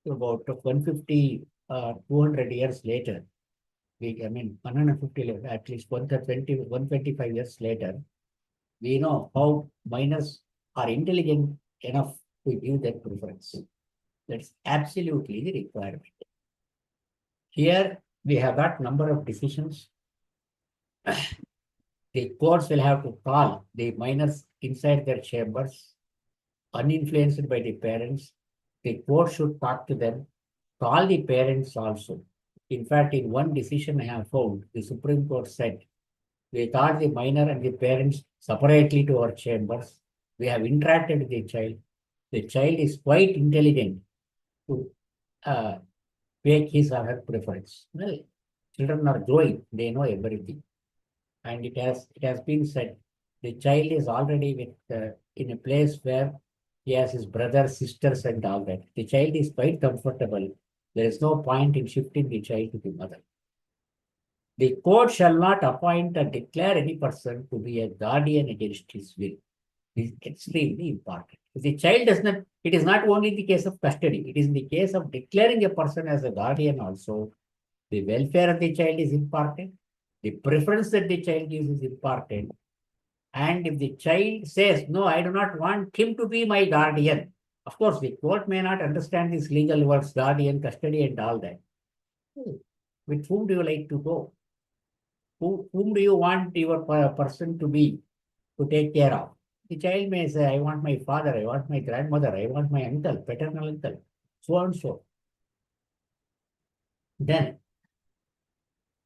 about 150, 200 years later, 150, at least 125 years later, we know how minors are intelligent enough to give that preference. That's absolutely the requirement. Here we have got number of decisions. The courts will have to call the minors inside their chambers, uninfluenced by the parents. The court should talk to them, call the parents also. In fact, in one decision I have found, the Supreme Court said, we called the minor and the parents separately to our chambers. We have interacted with the child. The child is quite intelligent to make his or her preference. Well, children are growing, they know everything. And it has been said, the child is already with in a place where he has his brothers, sisters, and all that. The child is quite comfortable. There is no point in shifting the child to the mother. The court shall not appoint or declare any person to be a guardian against his will. This is extremely important. If the child does not, it is not only in the case of custody, it is in the case of declaring a person as a guardian also. The welfare of the child is important. The preference that the child gives is important. And if the child says, no, I do not want him to be my guardian, of course, the court may not understand these legal words, guardian, custody, and all that. With whom do you like to go? Whom do you want your person to be, to take care of? The child may say, I want my father, I want my grandmother, I want my uncle, paternal uncle, so and so. Then,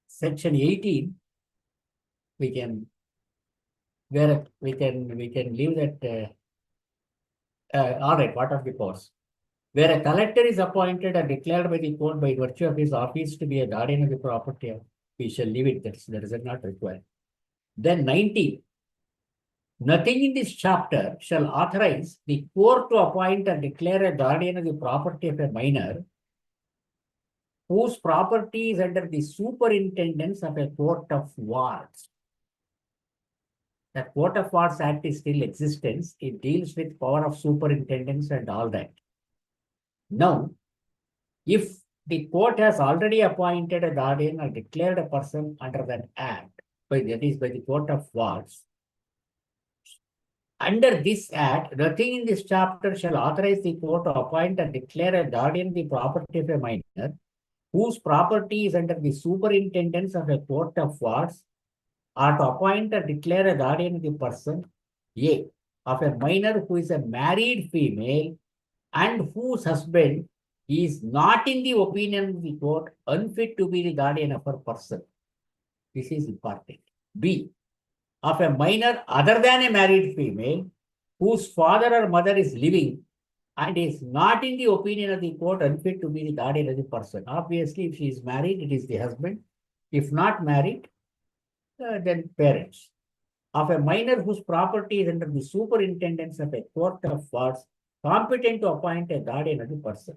section 18, we can leave that. All right, what of the course? Where a collector is appointed or declared by the court by virtue of his office to be a guardian of the property, we shall leave it. That is not required. Then 19. Nothing in this chapter shall authorize the court to appoint or declare a guardian of the property of a minor whose property is under the superintendence of a court of wards. The Court of Wards Act is still existence. It deals with power of superintendence and all that. Now, if the court has already appointed a guardian or declared a person under that act, that is by the Court of Wards, under this act, nothing in this chapter shall authorize the court to appoint and declare a guardian the property of a minor whose property is under the superintendence of a court of wards, or to appoint or declare a guardian of the person, A, of a minor who is a married female and whose husband is not, in the opinion of the court, unfit to be the guardian of her person. This is important. B, of a minor other than a married female whose father or mother is living and is not, in the opinion of the court, unfit to be the guardian of the person. Obviously, if she is married, it is the husband. If not married, then parents. Of a minor whose property is under the superintendence of a court of wards competent to appoint a guardian of the person.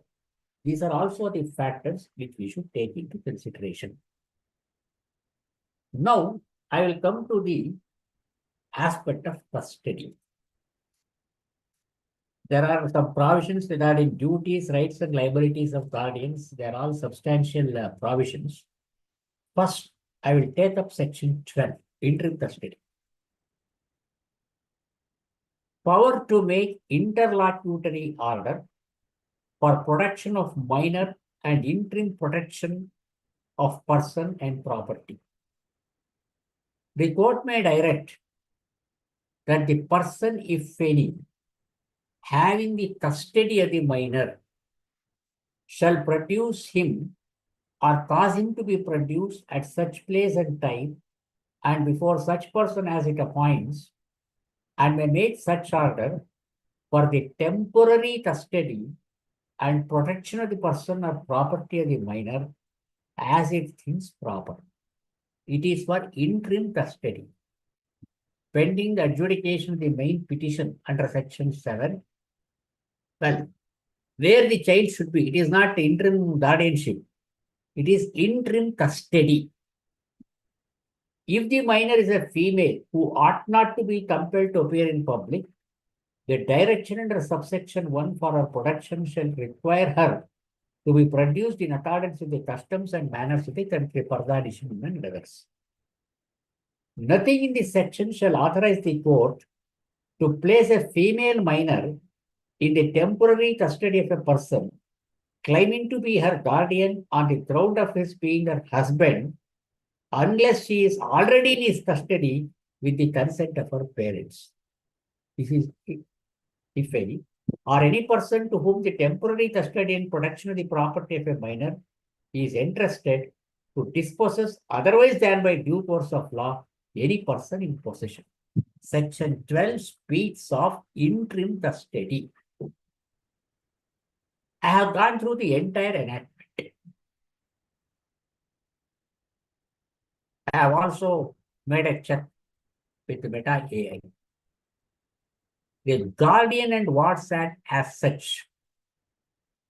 These are also the factors which we should take into consideration. Now, I will come to the aspect of custody. There are some provisions regarding duties, rights, and liabilities of guardians. They are all substantial provisions. First, I will take up section 12, interim custody. Power to make interlocutory order for protection of minor and interim protection of person and property. The court may direct that the person, if any, having the custody of the minor shall produce him or cause him to be produced at such place and time and before such person as it appoints, and may make such order for the temporary custody and protection of the person or property of the minor as it thinks proper. It is for interim custody. Pending the adjudication of the main petition under section 7, well, where the child should be, it is not interim guardianship, it is interim custody. If the minor is a female who ought not to be compelled to appear in public, the direction under subsection 1 for her protection shall require her to be produced in accordance with the customs and manners of the country, further addition and others. Nothing in this section shall authorize the court to place a female minor in the temporary custody of a person claiming to be her guardian on the ground of his being her husband, unless she is already in his custody with the consent of her parents. This is, if any, or any person to whom the temporary custody and protection of the property of a minor is entrusted to dispossess otherwise than by due course of law any person in possession. Section 12 speaks of interim custody. I have gone through the entire enactment. I have also made a check with Meta AI. The Guardian and Wards Act as such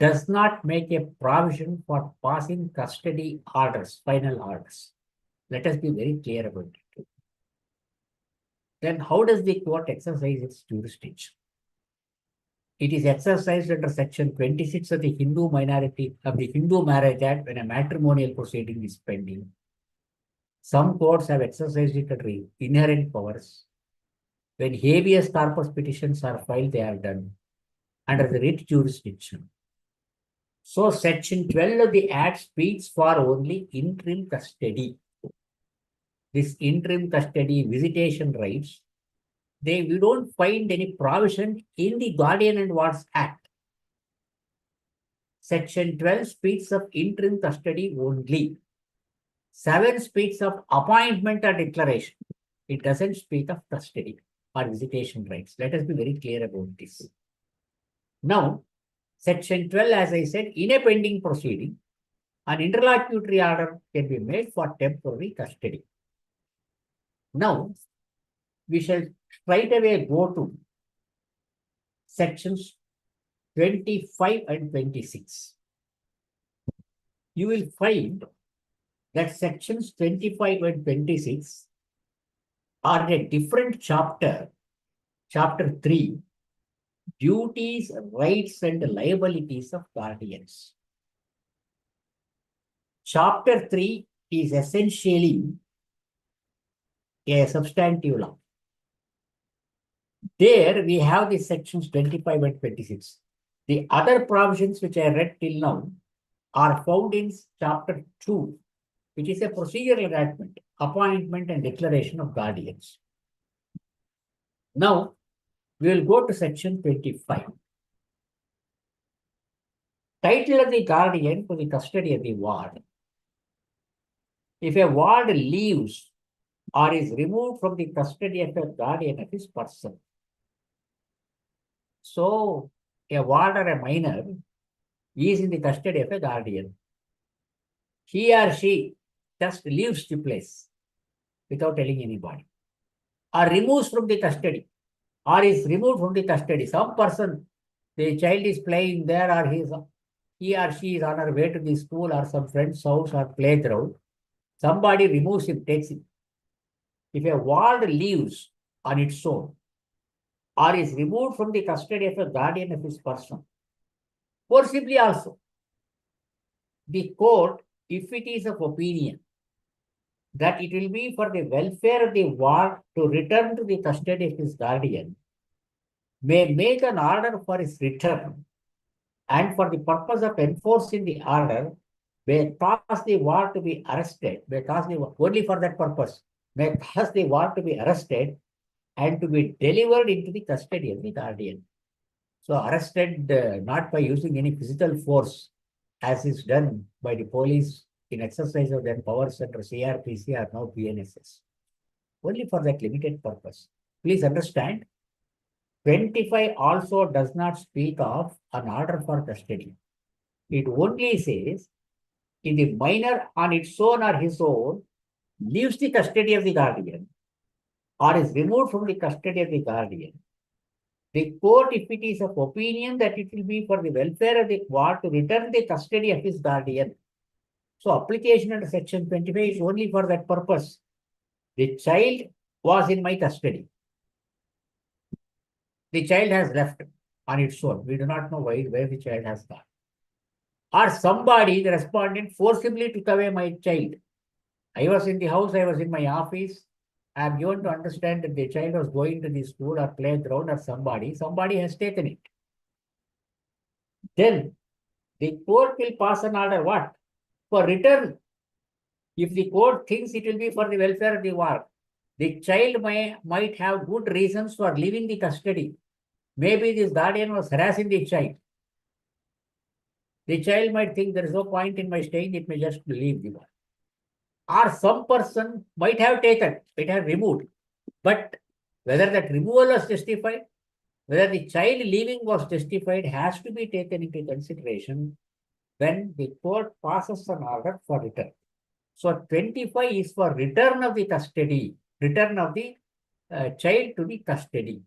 does not make a provision for passing custody orders, final orders. Let us be very clear about it. Then how does the court exercise its jurisdiction? It is exercised under section 26 of the Hindu Marriage Act when a matrimonial proceeding is pending. Some courts have exercised it under inherent powers. When habeas corpus petitions are filed, they are done under the writ jurisdiction. So section 12 of the Act speaks for only interim custody. This interim custody visitation rights, we don't find any provision in the Guardian and Wards Act. Section 12 speaks of interim custody only. 7 speaks of appointment or declaration. It doesn't speak of custody or visitation rights. Let us be very clear about this. Now, section 12, as I said, in a pending proceeding, an interlocutory order can be made for temporary custody. Now, we shall straight away go to sections 25 and 26. You will find that sections 25 and 26 are a different chapter, chapter 3, duties, rights, and liabilities of guardians. Chapter 3 is essentially a substantive law. There we have the sections 25 and 26. The other provisions which I read till now are found in chapter 2, which is a procedural enactment, appointment and declaration of guardians. Now, we will go to section 25. Title of the guardian for the custody of the ward. If a ward leaves or is removed from the custody of a guardian of his person. So, a ward or a minor is in the custody of a guardian. He or she just leaves the place without telling anybody, or removes from the custody, or is removed from the custody. Some person, the child is playing there, or he or she is on her way to the school or some friend's house or playground. Somebody removes him, takes him. if a ward leaves on its own or is removed from the custody of a guardian of his person, forcibly also, the court, if it is of opinion that it will be for the welfare of the ward to return to the custody of his guardian, may make an order for his return, and for the purpose of enforcing the order, may cause the ward to be arrested, may cause the only for that purpose, may cause the ward to be arrested and to be delivered into the custody of the guardian. So arrested not by using any physical force, as is done by the police in exercise of their powers under CRPC or now PNSS. Only for that limited purpose. Please understand, 25 also does not speak of an order for custody. It only says, if the minor on its own or his own leaves the custody of the guardian or is removed from the custody of the guardian, the court, if it is of opinion that it will be for the welfare of the ward to return the custody of his guardian. So application under section 25 is only for that purpose. The child was in my custody. The child has left on its own. We do not know where the child has gone. Or somebody, the respondent, forcibly took away my child. I was in the house, I was in my office. I am given to understand that the child was going to the school or playground or somebody has taken it. Then the court will pass an order, what? For return. If the court thinks it will be for the welfare of the ward, the child might have good reasons for leaving the custody. Maybe this guardian was harassing the child. The child might think there is no point in my staying, it may just leave the ward. Or some person might have taken, it have removed. But whether that removal was justified, whether the child leaving was justified, has to be taken into consideration when the court passes an order for return. So 25 is for return of the custody, return of the child to the custody.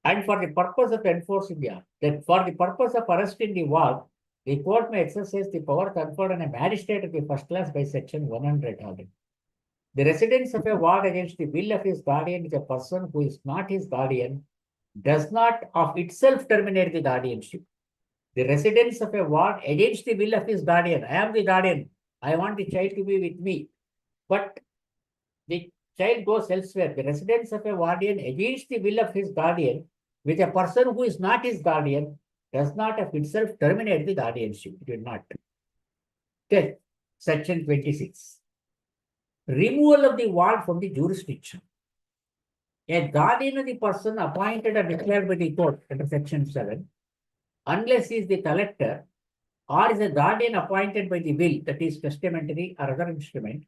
And for the purpose of enforcing the order, that for the purpose of arresting the ward, the court may exercise the power conferred on a magistrate of the first class by section 100 already. The residence of a ward against the will of his guardian is a person who is not his guardian, does not of itself terminate the guardianship. The residence of a ward against the will of his guardian. I am the guardian. I want the child to be with me. But the child goes elsewhere. The residence of a guardian against the will of his guardian with a person who is not his guardian does not of itself terminate the guardianship. It will not. Then, section 26. Removal of the ward from the jurisdiction. A guardian of the person appointed or declared by the court under section 7, unless he is the collector or is a guardian appointed by the will, that is testamentary or other instrument,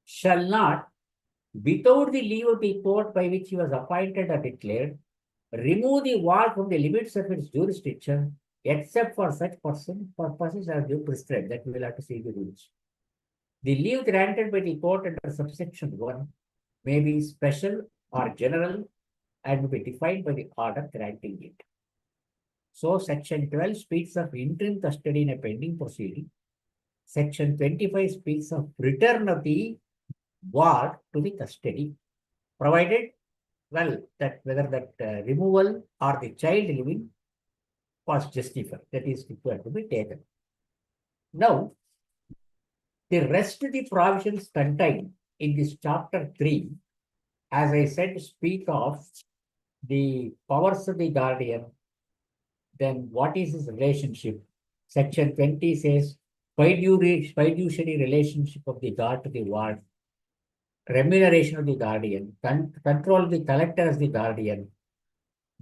shall not, without the leave of the court by which he was appointed or declared, remove the ward from the limits of its jurisdiction, except for such purposes as you prescribed. That we will have to see the rules. The leave granted by the court under subsection 1 may be special or general and will be defined by the order granting it. So section 12 speaks of interim custody in a pending proceeding. Section 25 speaks of return of the ward to the custody, provided, well, that whether that removal or the child living was justified, that is required to be taken. Now, the rest of the provisions contained in this chapter 3, as I said, speak of the powers of the guardian. Then what is his relationship? Section 20 says, fiduciary relationship of the guard to the ward, remuneration of the guardian, control of the collector as the guardian,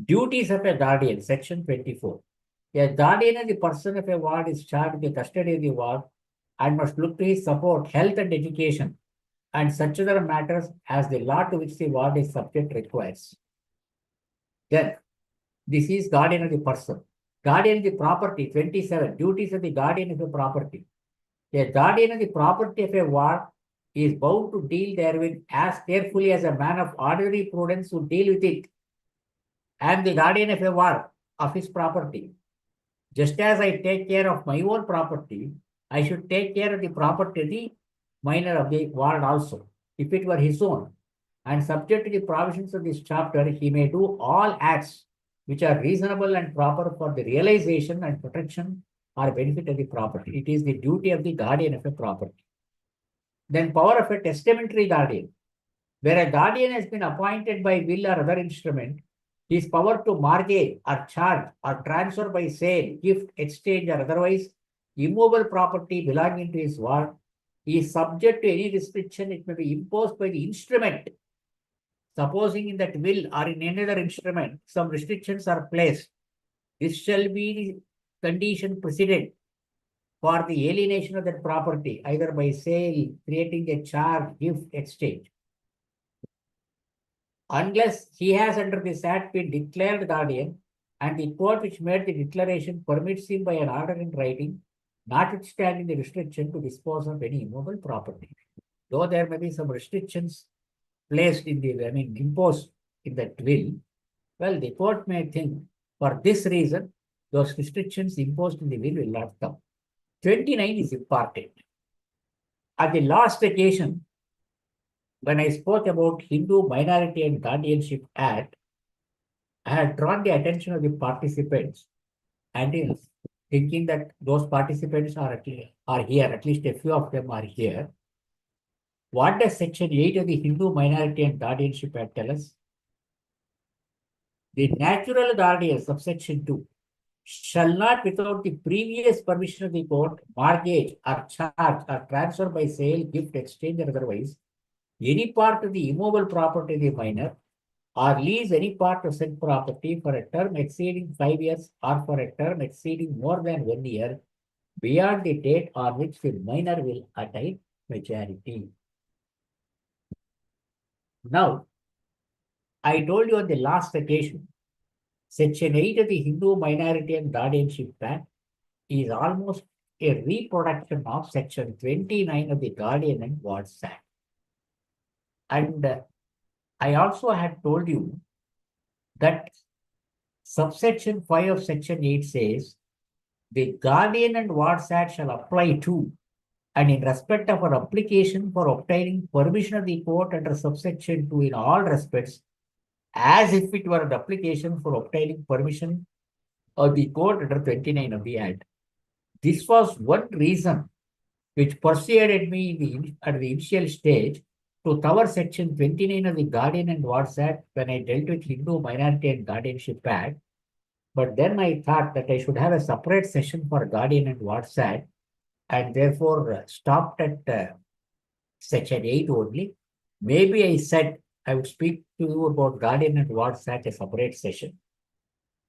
duties of a guardian, section 24. A guardian of the person of a ward is charged with the custody of the ward and must look to his support, health and education, and such other matters as the law to which the ward is subject requires. Then, this is guardian of the person. Guardian of the property, 27, duties of the guardian of the property. A guardian of the property of a ward is bound to deal therewith as carefully as a man of ordinary prudence would deal with it. I am the guardian of a ward of his property. Just as I take care of my own property, I should take care of the property of the minor of the ward also. if it were his own, and subject to the provisions of this chapter, he may do all acts which are reasonable and proper for the realization and protection or benefit of the property. It is the duty of the guardian of a property. Then power of a testamentary guardian. Where a guardian has been appointed by will or other instrument, his power to mortgage or charge or transfer by sale, gift, exchange, or otherwise immovable property belonging to his ward is subject to any restriction it may be imposed by the instrument. Supposing in that will or in any other instrument, some restrictions are placed, this shall be the condition precedent for the alienation of that property, either by sale, creating a charge, gift, exchange. Unless he has under this act been declared guardian, and the court which made the declaration permits him by an order in writing, notwithstanding the restriction to dispose of any immovable property. Though there may be some restrictions placed in the, imposed in that will, well, the court may think for this reason, those restrictions imposed in the will not come. 29 is important. At the last occasion, when I spoke about Hindu Minority and Guardianship Act, I had drawn the attention of the participants and is thinking that those participants are here, at least a few of them are here. What does Section 8 of the Hindu Minority and Guardianship Act tell us? The natural guardian, subsection 2, shall not, without the previous permission of the court, mortgage or charge or transfer by sale, gift, exchange, or otherwise, any part of the immovable property of the minor, or lease any part of said property for a term exceeding 5 years or for a term exceeding more than 1 year, beyond the date on which the minor will attain majority. Now, I told you on the last occasion, Section 8 of the Hindu Minority and Guardianship Act is almost a reproduction of Section 29 of the Guardian and Wards Act. And I also had told you that subsection 5 of Section 8 says, the Guardian and Wards Act shall apply to, and in respect of an application for obtaining permission of the court under subsection 2 in all respects, as if it were an application for obtaining permission of the court under 29 of the Act. This was one reason which persuaded me at the initial stage to cover Section 29 of the Guardian and Wards Act when I dealt with Hindu Minority and Guardianship Act. But then I thought that I should have a separate session for Guardian and Wards Act, and therefore stopped at Section 8 only. Maybe I said I would speak to you about Guardian and Wards Act a separate session.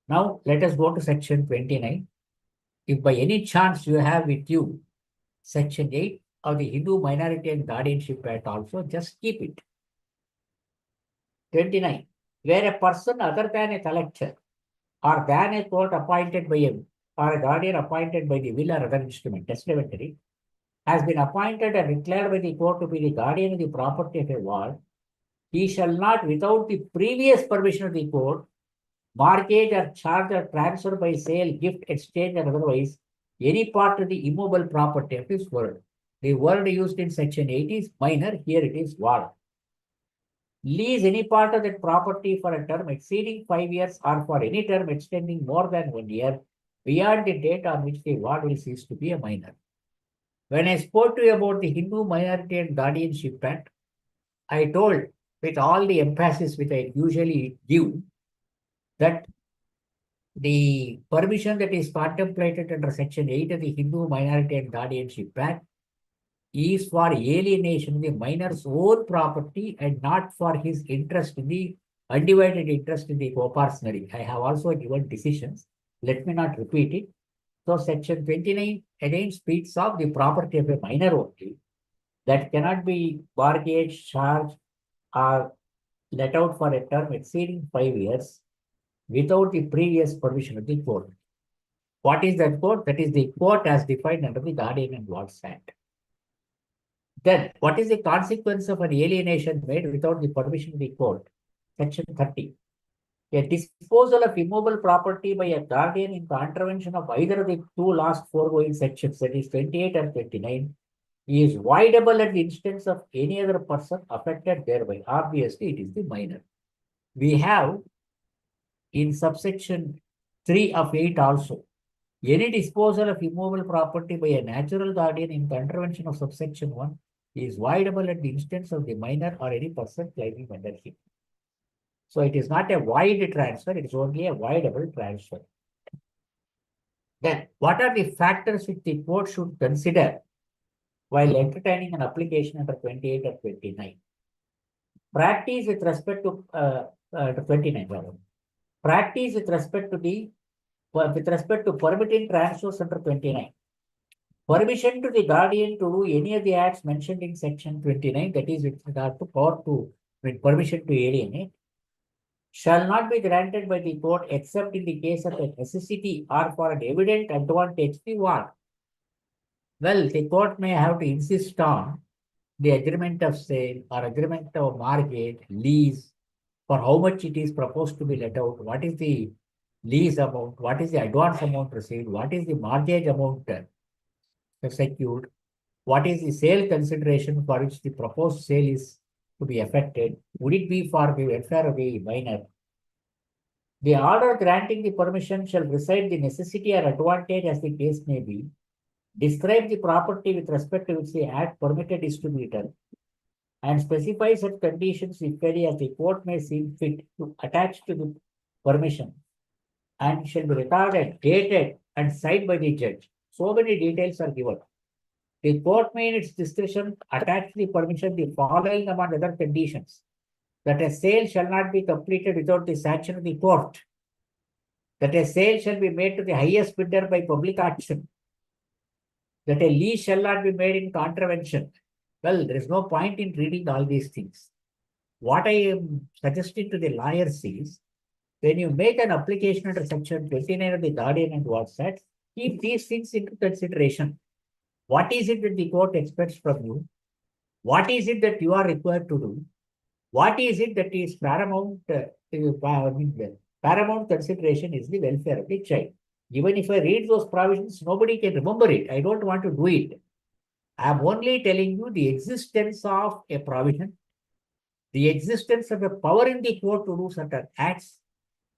Now let us go to Section 29. If by any chance you have with you Section 8 of the Hindu Minority and Guardianship Act also, just keep it. 29. Where a person other than a collector or than a court appointed by him or a guardian appointed by the will or other instrument, testamentary, has been appointed and declared by the court to be the guardian of the property of a ward, he shall not, without the previous permission of the court, mortgage or charge or transfer by sale, gift, exchange, or otherwise, any part of the immovable property of his word. The word used in Section 8 is minor, here it is ward. Lease any part of that property for a term exceeding 5 years or for any term extending more than 1 year, beyond the date on which the ward will cease to be a minor. When I spoke to you about the Hindu Minority and Guardianship Act, I told with all the emphasis which I usually give that the permission that is contemplated under Section 8 of the Hindu Minority and Guardianship Act is for alienation of the minor's own property and not for his interest in the undivided interest in the co-partnership. I have also given decisions. Let me not repeat it. So Section 29 again speaks of the property of a minor only that cannot be mortgaged, charged, or let out for a term exceeding 5 years without the previous permission of the court. What is that court? That is the court as defined under the Guardian and Wards Act. Then, what is the consequence of an alienation made without the permission of the court? Section 30. A disposal of immovable property by a guardian in contravention of either of the two last foregoing sections, that is 28 or 29, is voidable at the instance of any other person affected thereby. Obviously, it is the minor. We have in subsection 3 of 8 also, any disposal of immovable property by a natural guardian in contravention of subsection 1 is voidable at the instance of the minor or any person claiming under him. So it is not a void transfer, it is only a voidable transfer. Then, what are the factors which the court should consider while entertaining an application under 28 or 29? Practice with respect to 29, rather. Practice with respect to permitting transfers under 29. Permission to the guardian to do any of the acts mentioned in section 29, that is with regard to power to with permission to alienate, shall not be granted by the court except in the case of a necessity or for an evident advantage. The what? Well, the court may have to insist on the agreement of sale or agreement of mortgage, lease, for how much it is proposed to be let out, what is the lease amount, what is the advance amount received, what is the mortgage amount secured, what is the sale consideration for which the proposed sale is to be effected, would it be for the welfare of the minor? The order granting the permission shall recite the necessity or advantage as the case may be, describe the property with respect to which the act permitted is to be done, and specify such conditions if any as the court may seem fit to attach to the permission, and shall be recorded, dated, and signed by the judge. So many details are given. The court may in its discretion attach the permission the following among other conditions: that a sale shall not be completed without the sanction of the court, that a sale shall be made to the highest bidder by public auction, that a lease shall not be made in contravention. Well, there is no point in reading all these things. What I am suggesting to the lawyers is, when you make an application under section 29 of the Guardian and Watch Act, keep these things into consideration. What is it that the court expects from you? What is it that you are required to do? What is it that is paramount? Paramount consideration is the welfare of the child. Even if I read those provisions, nobody can remember it. I don't want to do it. I am only telling you the existence of a provision, the existence of a power in the court to do certain acts,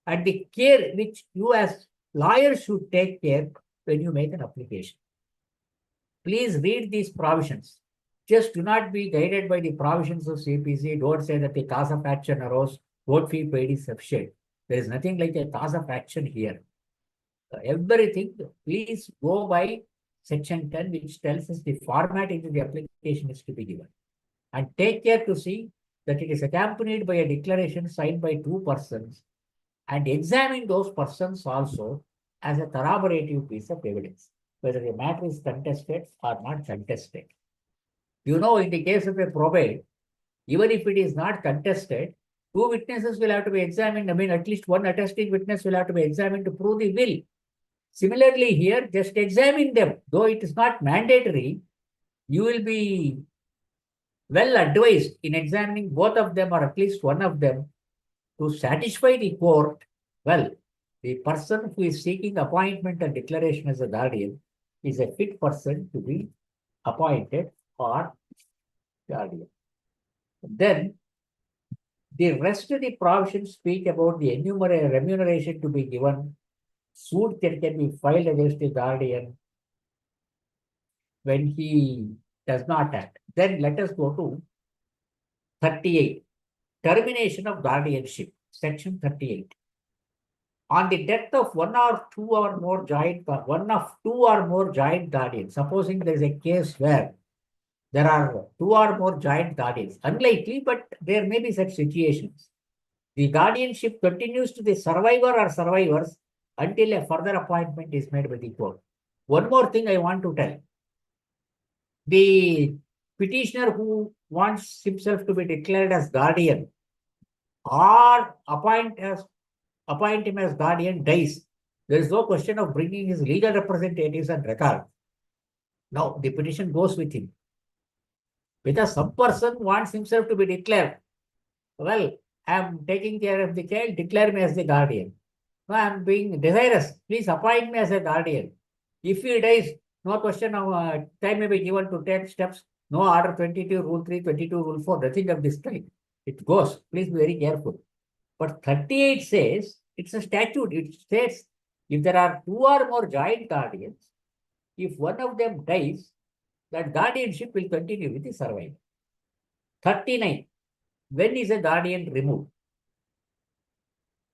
and the care which you as lawyers should take care when you make an application. Please read these provisions. Just do not be guided by the provisions of CPC. Don't say that the cause of action arose, court fee paid is sufficient. There is nothing like a cause of action here. Everything, please go by section 10, which tells us the format in the application is to be given. And take care to see that it is accompanied by a declaration signed by 2 persons, and examine those persons also as a corroborative piece of evidence, whether the matter is contested or not contested. You know, in the case of a probate, even if it is not contested, 2 witnesses will have to be examined. I mean, at least one attesting witness will have to be examined to prove the will. Similarly, here, just examine them. Though it is not mandatory, you will be well advised in examining both of them or at least one of them to satisfy the court. Well, the person who is seeking appointment and declaration as a guardian is a fit person to be appointed or guardian. Then, the rest of the provisions speak about the remuneration to be given, suit that can be filed against the guardian when he does not act. Then let us go to 38, termination of guardianship, section 38. On the death of one of two or more joint guardians, supposing there is a case where there are 2 or more joint guardians, unlikely, but there may be such situations. The guardianship continues to the survivor or survivors until a further appointment is made by the court. One more thing I want to tell. The petitioner who wants himself to be declared as guardian or appoint him as guardian dies, there is no question of bringing his legal representatives and record. Now, the petition goes with him. Because some person wants himself to be declared, well, I am taking care of the child, declare me as the guardian. No, I am being desirous, please appoint me as a guardian. If he dies, No question of time may be given to take steps. No order 22, rule 3, 22, rule 4, nothing of this kind. It goes. Please be very careful. But 38 says it's a statute. It states if there are two or more joint guardians, if one of them dies, that guardianship will continue with the survivor. 39. When is a guardian removed?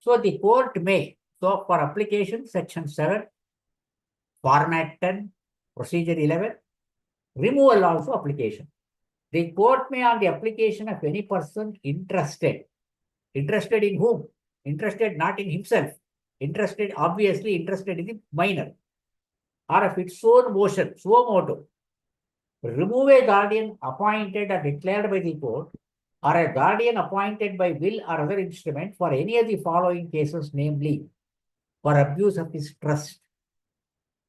So the court may, so for application, section 7, format 10, procedure 11, removal also application. The court may, on the application of any person interested in whom? Interested not in himself. Obviously interested in the minor. Or of its own motion, suo motu. Remove a guardian appointed or declared by the court, or a guardian appointed by will or other instrument for any of the following cases, namely, for abuse of his trust,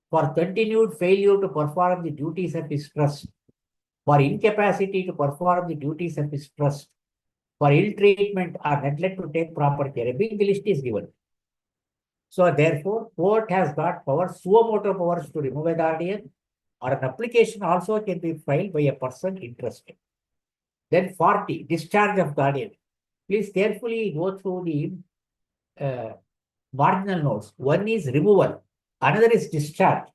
for continued failure to perform the duties of his trust, for incapacity to perform the duties of his trust, for ill treatment or neglect to take proper care. A big list is given. So therefore, court has got powers, suo motu powers to remove a guardian, or an application also can be filed by a person interested. Then 40, discharge of guardian. Please carefully go through the marginal notes. One is removal, another is discharge.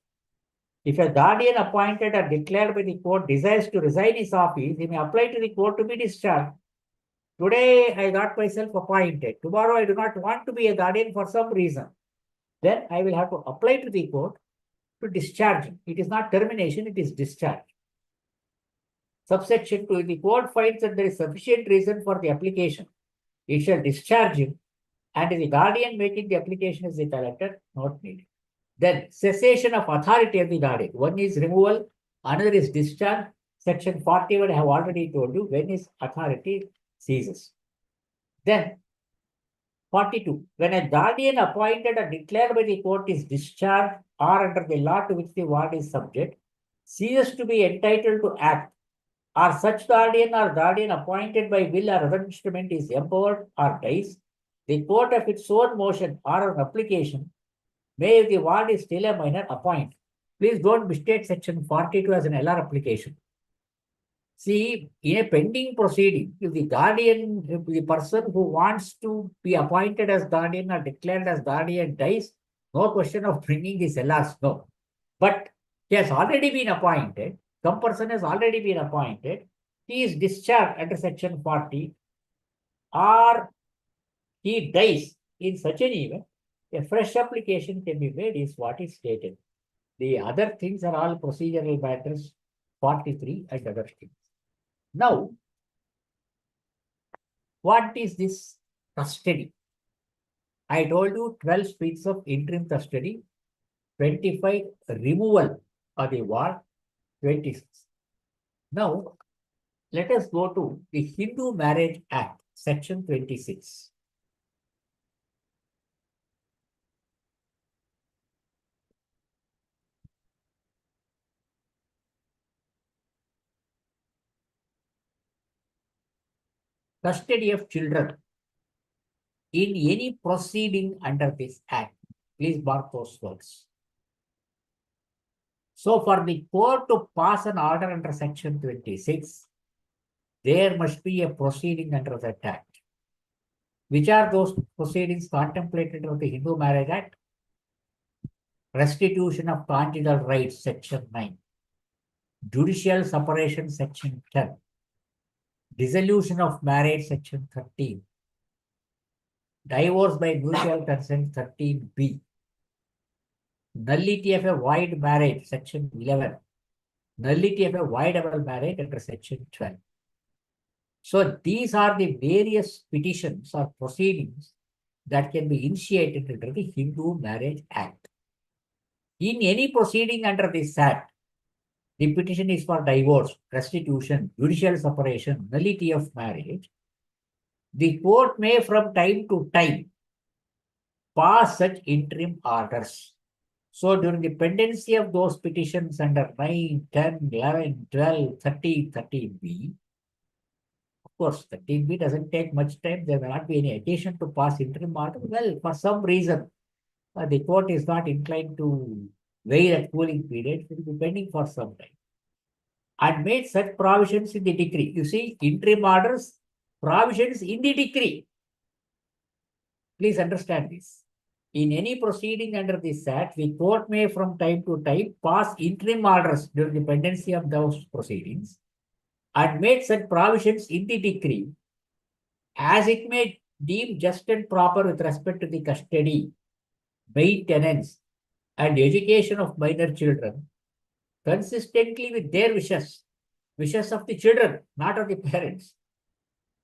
If a guardian appointed or declared by the court desires to resign his office, he may apply to the court to be discharged. Today, I got myself appointed. Tomorrow, I do not want to be a guardian for some reason. Then I will have to apply to the court to discharge him. It is not termination, it is discharge. Subsection 2, if the court finds that there is sufficient reason for the application, it shall discharge him, and if the guardian making the application is the collector, not needed. Then cessation of authority of the guardian. One is removal, another is discharge. Section 41, I have already told you when his authority ceases. Then 42, when a guardian appointed or declared by the court is discharged or under the law to which the ward is subject, ceases to be entitled to act, or such guardian or guardian appointed by will or other instrument is empowered or dies, the court of its own motion or an application may, if the ward is still a minor, appoint. Please don't mistake section 42 as an LR application. See, in a pending proceeding, if the guardian, if the person who wants to be appointed as guardian or declared as guardian dies, no question of bringing this LRs, no. But he has already been appointed, some person has already been appointed, he is discharged under section 40, or he dies in such an event, a fresh application can be made is what is stated. The other things are all procedural matters, 43 and other things. Now, what is this custody? I told you 12 speaks of interim custody, 25 removal of the ward, 26. Now, let us go to the Hindu Marriage Act, section 26. Custody of children in any proceeding under this act. Please mark those words. So for the court to pass an order under section 26, there must be a proceeding under that act. Which are those proceedings contemplated under the Hindu Marriage Act? Restitution of conjugal rights, section 9. Judicial separation, section 10. Dissolution of marriage, section 13. Divorce by mutual consent, 13B. Nullity of a void marriage, section 11. Nullity of a voidable marriage under section 12. So these are the various petitions or proceedings that can be initiated under the Hindu Marriage Act. In any proceeding under this act, the petition is for divorce, restitution, judicial separation, nullity of marriage. The court may from time to time pass such interim orders. So during the pendency of those petitions under 9, 10, 11, 12, 13, 13B, of course, 13B doesn't take much time. There may not be any occasion to pass interim order. Well, for some reason, the court is not inclined to where that cooling period will be pending for some time, and made such provisions in the decree. You see, interim orders, provisions in the decree. Please understand this. In any proceeding under this Act, the court may from time to time pass interim orders during the pendency of those proceedings and made such provisions in the decree as it may deem just and proper with respect to the custody, maintenance, and education of minor children, consistently with their wishes, wishes of the children, not of the parents,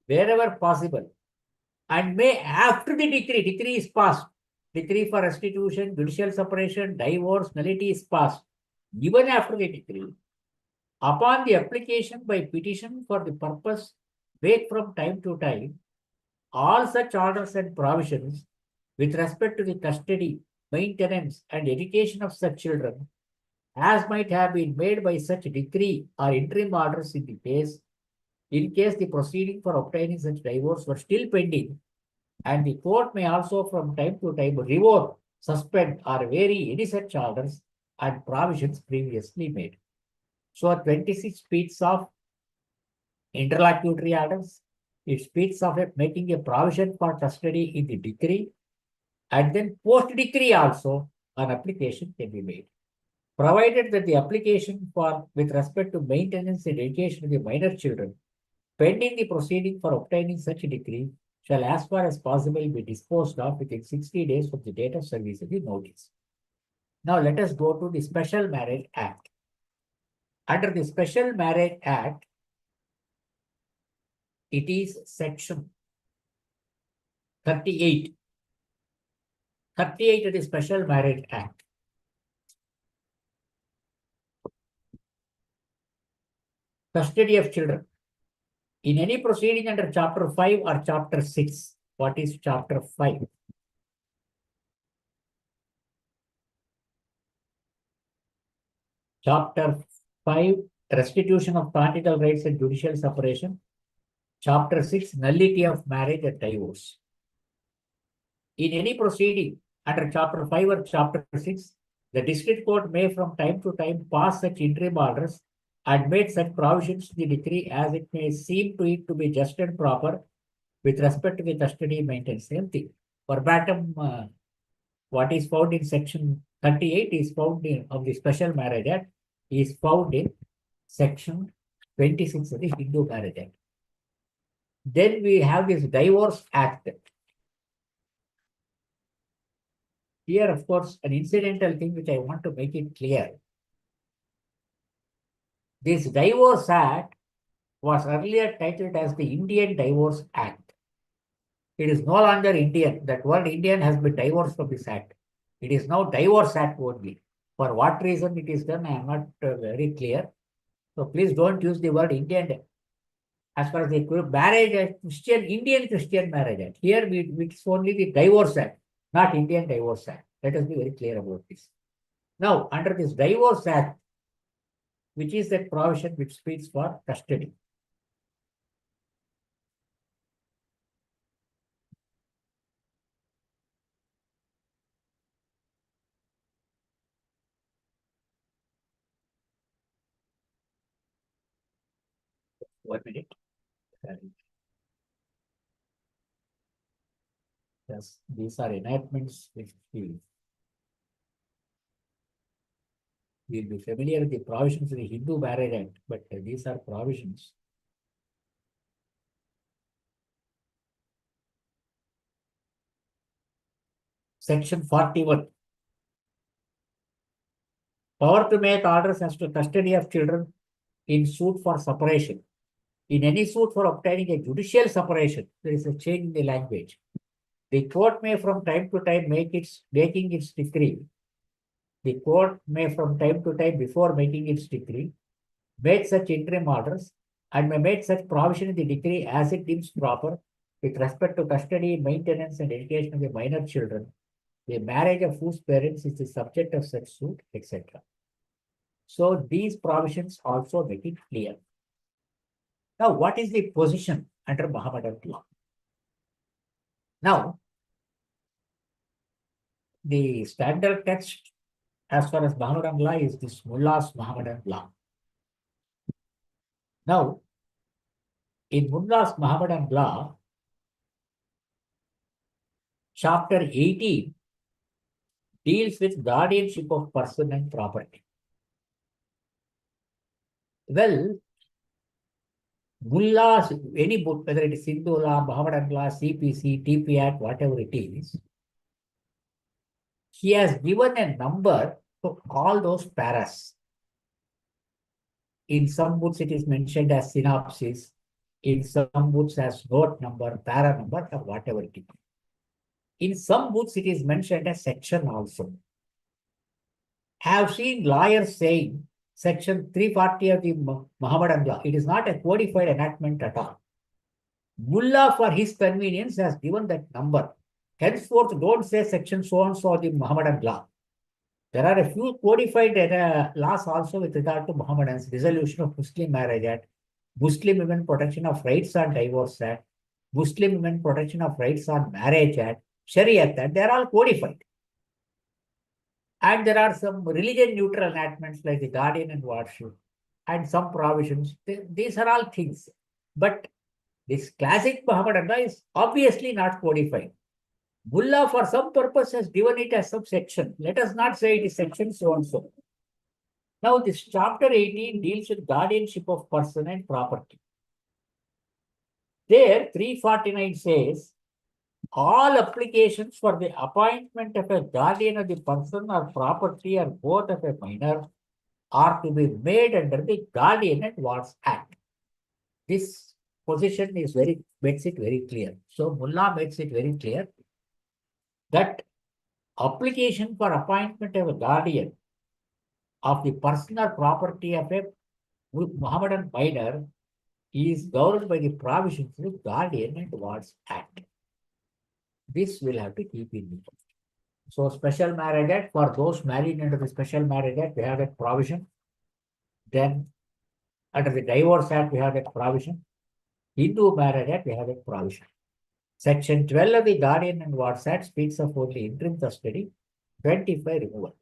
wherever possible, and may after the decree is passed, decree for restitution, judicial separation, divorce, nullity is passed, even after the decree, upon the application by petition for the purpose, make from time to time all such orders and provisions with respect to the custody, maintenance, and education of such children as might have been made by such decree or interim orders in case the proceeding for obtaining such divorce were still pending, and the court may also from time to time revoke, suspend, or vary any such orders and provisions previously made. So 26 speaks of interlocutory orders. It speaks of making a provision for custody in the decree, and then post-decree also an application can be made, provided that the application for with respect to maintenance and education of the minor children pending the proceeding for obtaining such a decree shall as far as possible be disposed of within 60 days from the date of service of the notice. Now let us go to the Special Marriage Act. Under the Special Marriage Act, it is section 38. 38 of the Special Marriage Act. Custody of children. In any proceeding under Chapter 5 or Chapter 6, what is Chapter 5? Chapter 5, restitution of parental rights and judicial separation. Chapter 6, nullity of marriage and divorce. In any proceeding under Chapter 5 or Chapter 6, the district court may from time to time pass such interim orders and make such provisions in the decree as it may seem to it to be just and proper with respect to the custody maintenance. Same thing. Verbatim, what is found in section 38 is found in of the Special Marriage Act is found in section 26 of the Hindu Marriage Act. Then we have this Divorce Act. Here, of course, an incidental thing which I want to make it clear. This Divorce Act was earlier titled as the Indian Divorce Act. It is no longer Indian. That word Indian has been divorced from this act. It is now Divorce Act only. For what reason it is done, I am not very clear. So please don't use the word Indian as far as the marriage, Christian, Indian Christian Marriage Act. Here it's only the Divorce Act, not Indian Divorce Act. Let us be very clear about this. Now, under this Divorce Act, which is that provision which speaks for custody. One minute. Yes, these are enactments which we'll be familiar with the provisions of the Hindu Marriage Act, but these are provisions. Section 41. Power to make orders as to custody of children in suit for separation. In any suit for obtaining a judicial separation, there is a change in the language. The court may from time to time making its decree. The court may from time to time before making its decree make such interim orders and may make such provision in the decree as it deems proper with respect to custody, maintenance, and education of the minor children, the marriage of whose parents is the subject of such suit, etc. So these provisions also make it clear. Now, what is the position under Mohammedan law? Now, the standard text as far as Mohammedan law is this Mullah's Mohammedan law. Now, in Mullah's Mohammedan law, chapter 18 deals with guardianship of person and property. Well, Mullahs, any book, whether it is Hindu law, Mohammedan law, CPC, TP Act, whatever it is, he has given a number to all those paras. In some books, it is mentioned as synopsis. In some books, as note number, para number, or whatever it is. In some books, it is mentioned as section also. I have seen lawyers saying section 340 of the Mohammedan law. It is not a codified enactment at all. Mullah, for his convenience, has given that number. Henceforth, don't say section so and so of the Mohammedan law. There are a few codified laws also with regard to Mohammedans: Dissolution of Muslim Marriage Act, Muslim Women Protection of Rights on Divorce Act, Muslim Women Protection of Rights on Marriage Act, Sharia Act. They are all codified. And there are some religion-neutral enactments like the guardian and wardship and some provisions. These are all things. But this classic Mohammedan law is obviously not codified. Mullah, for some purpose, has given it as some section. Let us not say it is section so and so. Now, this chapter 18 deals with guardianship of person and property. There, 349 says, all applications for the appointment of a guardian of the person or property or both of a minor are to be made under the Guardian and Wards Act. This position makes it very clear. So, Mullah makes it very clear that application for appointment of a guardian of the personal property of a Mohammedan minor is governed by the provisions of the Guardian and Wards Act. This will have to keep in mind. So, Special Marriage Act, for those married under the Special Marriage Act, we have that provision. Then, under the Divorce Act, we have that provision. Hindu Marriage Act, we have that provision. Section 12 of the Guardian and Wards Act speaks of only interim custody, 25 removal.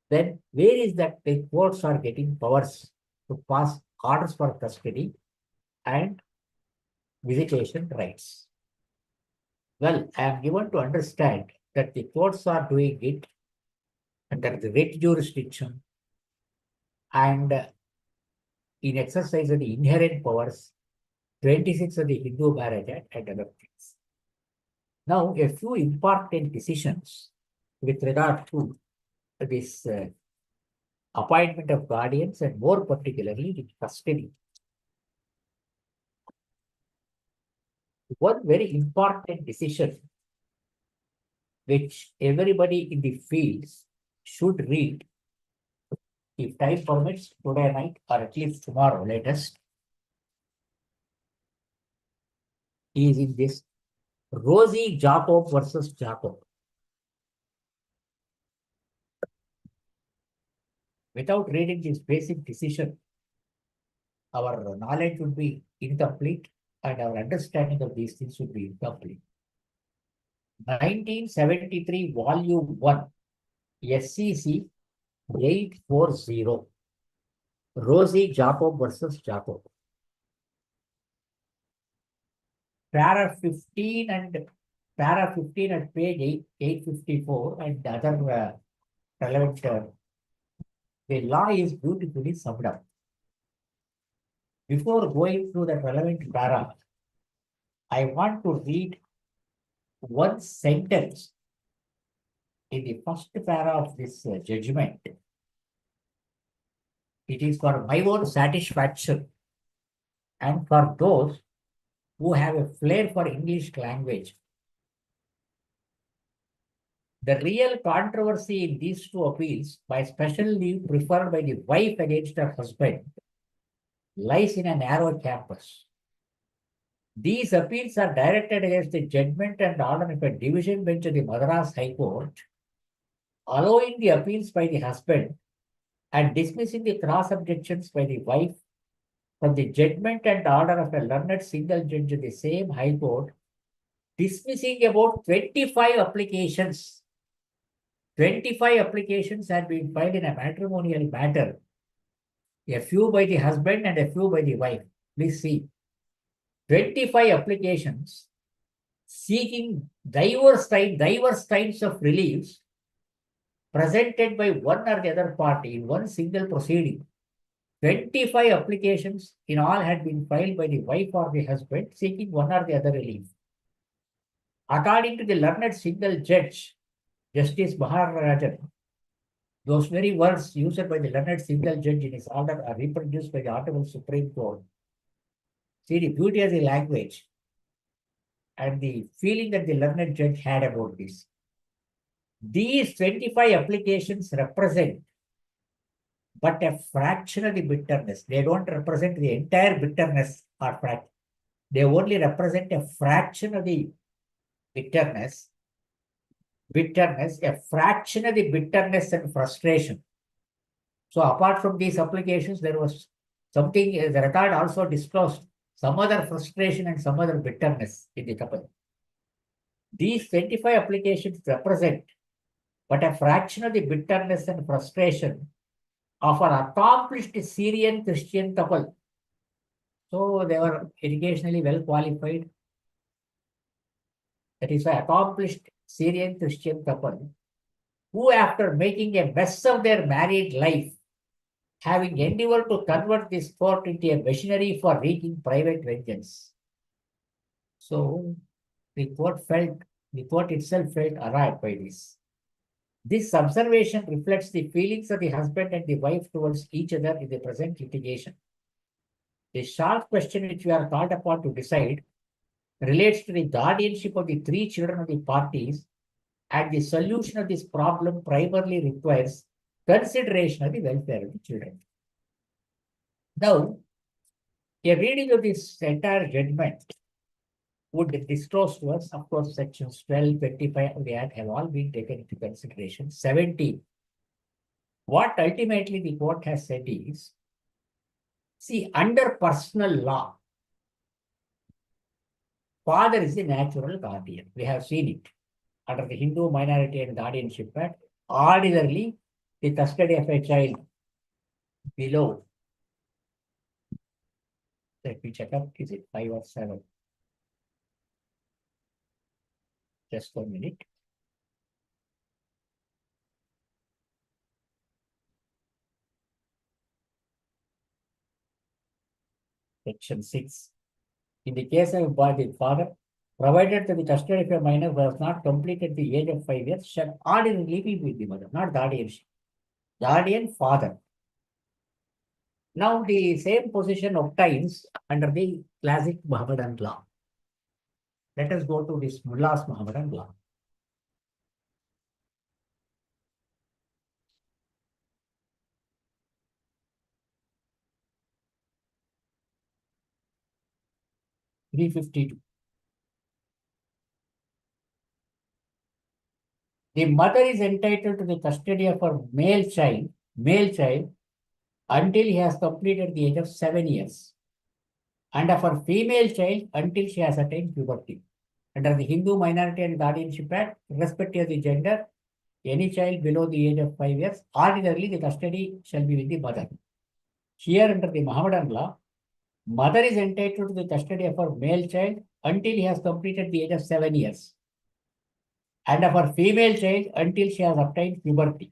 Then, where is that the courts are getting powers to pass orders for custody and visitation rights? Well, I am given to understand that the courts are doing it under the writ jurisdiction and in exercise of the inherent powers, 26 of the Hindu Marriage Act and other things. Now, a few important decisions with regard to this appointment of guardians and more particularly the custody. One very important decision which everybody in the fields should read, if time permits, today night or at least tomorrow latest, is in this Rosie Jacob versus Jacob. Without reading this basic decision, our knowledge would be incomplete and our understanding of these things would be incomplete. 1973, Volume 1, SCC 840, Rosie Jacob versus Jacob. Para 15 at page 854 and the other relevant the law is beautifully summed up. Before going through the relevant para, I want to read one sentence in the first para of this judgment. It is for my own satisfaction and for those who have a flair for English language. The real controversy in these two appeals, by special leave preferred by the wife against her husband, lies in a narrow campus. These appeals are directed against the judgment and order of a division bench of the Madras High Court, allowing the appeals by the husband and dismissing the cross objections by the wife from the judgment and order of a learned single judge of the same High Court, dismissing about 25 applications 25 applications had been filed in a matrimonial matter, a few by the husband and a few by the wife. Please see, 25 applications seeking diverse types of reliefs presented by one or the other party in one single proceeding. 25 applications in all had been filed by the wife or the husband seeking one or the other relief. According to the learned single judge, Justice Maharajan, those very words used by the learned single judge in his order are reproduced by the Honorable Supreme Court. See the beauty of the language and the feeling that the learned judge had about this. These 25 applications represent but a fraction of the bitterness. They don't represent the entire bitterness or fraction. They only represent a fraction of the bitterness, a fraction of the bitterness and frustration. So apart from these applications, there was something, the record also disclosed some other frustration and some other bitterness in the couple. These 25 applications represent but a fraction of the bitterness and frustration of an accomplished Syrian Christian couple. So they were educationally well qualified. That is why accomplished Syrian Christian couple who, after making a mess of their married life, having endeavored to convert this court into a machinery for wreaking private vengeance. So the court itself felt annoyed by this. This observation reflects the feelings of the husband and the wife towards each other in the present litigation. The sharp question which we are called upon to decide relates to the guardianship of the three children of the parties, and the solution of this problem primarily requires consideration of the welfare of the children. Now, a reading of this entire judgment would disclose to us, of course, sections 12, 25 of the Act have all been taken into consideration. 17. What ultimately the court has said is, see, under personal law, father is the natural guardian. We have seen it. Under the Hindu Minority and Guardianship Act, ordinarily, the custody of a child below, let me check up, is it 5 or 7? Just 1 minute. Section 6. In the case of the father, provided that the custody of a minor who has not completed the age of 5 years, shall ordinarily be with the mother, not guardianship. Guardian, father. Now, the same position obtains under the classic Mohammedan law. Let us go to this Mullah's Mohammedan law. (352). The mother is entitled to the custody of her male child, until he has completed the age of 7 years, and of her female child until she has attained puberty. Under the Hindu Minority and Guardianship Act, irrespective of the gender, any child below the age of 5 years, ordinarily the custody shall be with the mother. Here, under the Mohammedan law, mother is entitled to the custody of her male child until he has completed the age of 7 years, and of her female child until she has obtained puberty.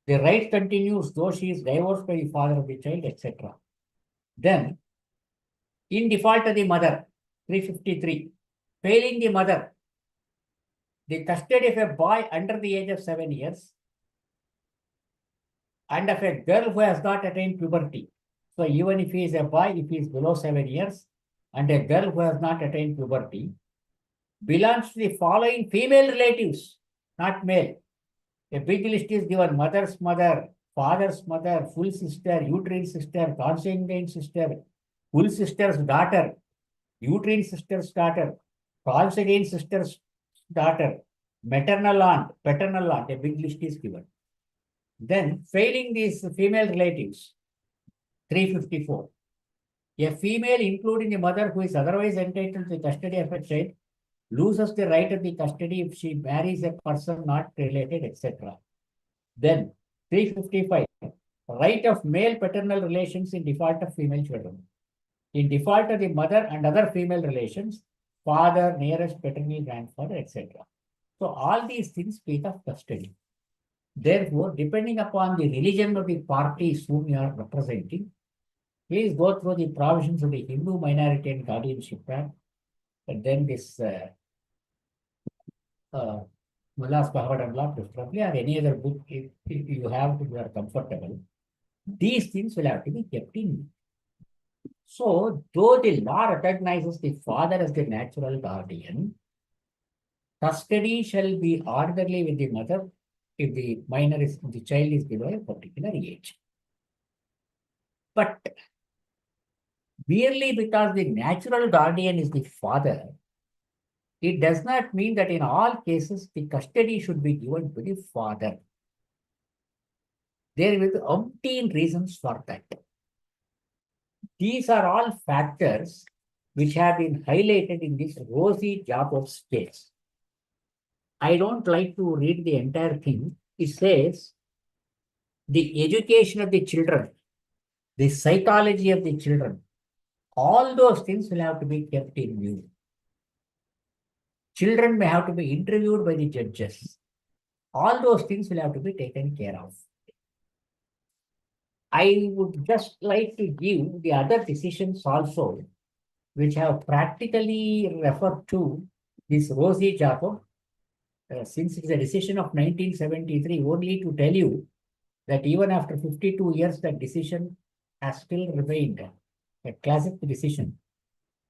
The right continues though she is divorced by the father of the child, etc. Then, in default of the mother, 353, failing the mother, the custody of a boy under the age of 7 years and of a girl who has not attained puberty. So even if he is a boy, if he is below 7 years, and a girl who has not attained puberty, belongs to the following female relatives, not male. A big list is given: mother's mother, father's mother, full sister, uterine sister, consanguine sister, full sister's daughter, uterine sister's daughter, consanguine sister's daughter, maternal aunt, paternal aunt. A big list is given. Then, failing these female relatives, 354. A female, including the mother who is otherwise entitled to the custody of a child, loses the right of the custody if she marries a person not related, etc. Then 355, right of male paternal relations in default of female children. In default of the mother and other female relations, father, nearest paternal grandfather, etc. So all these things speak of custody. Therefore, depending upon the religion of the parties whom you are representing, please go through the provisions of the Hindu Minority and Guardianship Act, and then this Mullah's Bhagavatam Law, preferably, or any other book if you have, if you are comfortable. These things will have to be kept in. So, though the law recognizes the father as the natural guardian, custody shall be orderly with the mother if the child is below a particular age. But merely because the natural guardian is the father, it does not mean that in all cases the custody should be given to the father. There will be umpteen reasons for that. These are all factors which have been highlighted in this Rosie Jacobs case. I don't like to read the entire thing. It says the education of the children, the psychology of the children, all those things will have to be kept in view. Children may have to be interviewed by the judges. All those things will have to be taken care of. I would just like to give the other decisions also, which have practically referred to this Rosie Jacob, since it's a decision of 1973, only to tell you that even after 52 years, that decision has still remained a classic decision.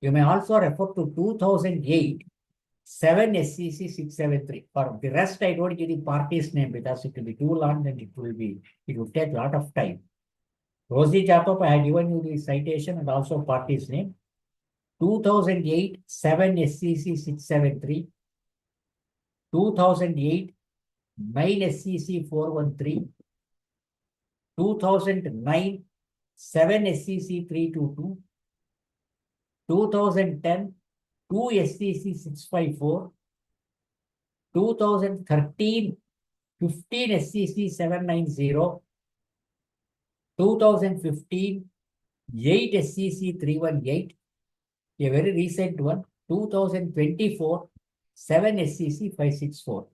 You may also refer to 2008 7 SCC 673. For the rest, I don't give the party's name because it will be too long and it will take a lot of time. Rosie Jacob, I had given you the citation and also party's name. 2008 7 SCC 673. 2008 9 SCC 413. 2009 7 SCC 322. 2010 2 SCC 654. 2013 15 SCC 790. 2015 8 SCC 318. A very recent one, 2024 7 SCC 564.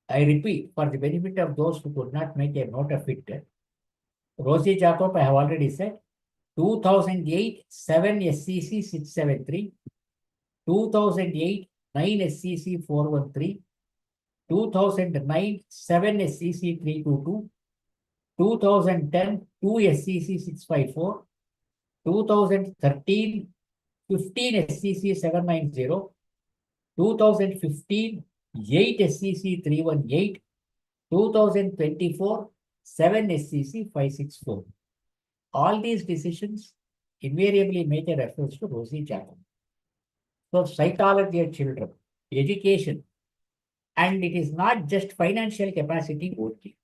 I repeat, for the benefit of those who could not make a note of it, Rosie Jacob, I have already said, 2008 7 SCC 673, 2008 9 SCC 413, 2009 7 SCC 322, 2010 2 SCC 654, 2013 15 SCC 790, 2015 8 SCC 318, 2024 7 SCC 564. All these decisions invariably make a reference to Rosie Jacob. So, psychology of children, education, and it is not just financial capacity only.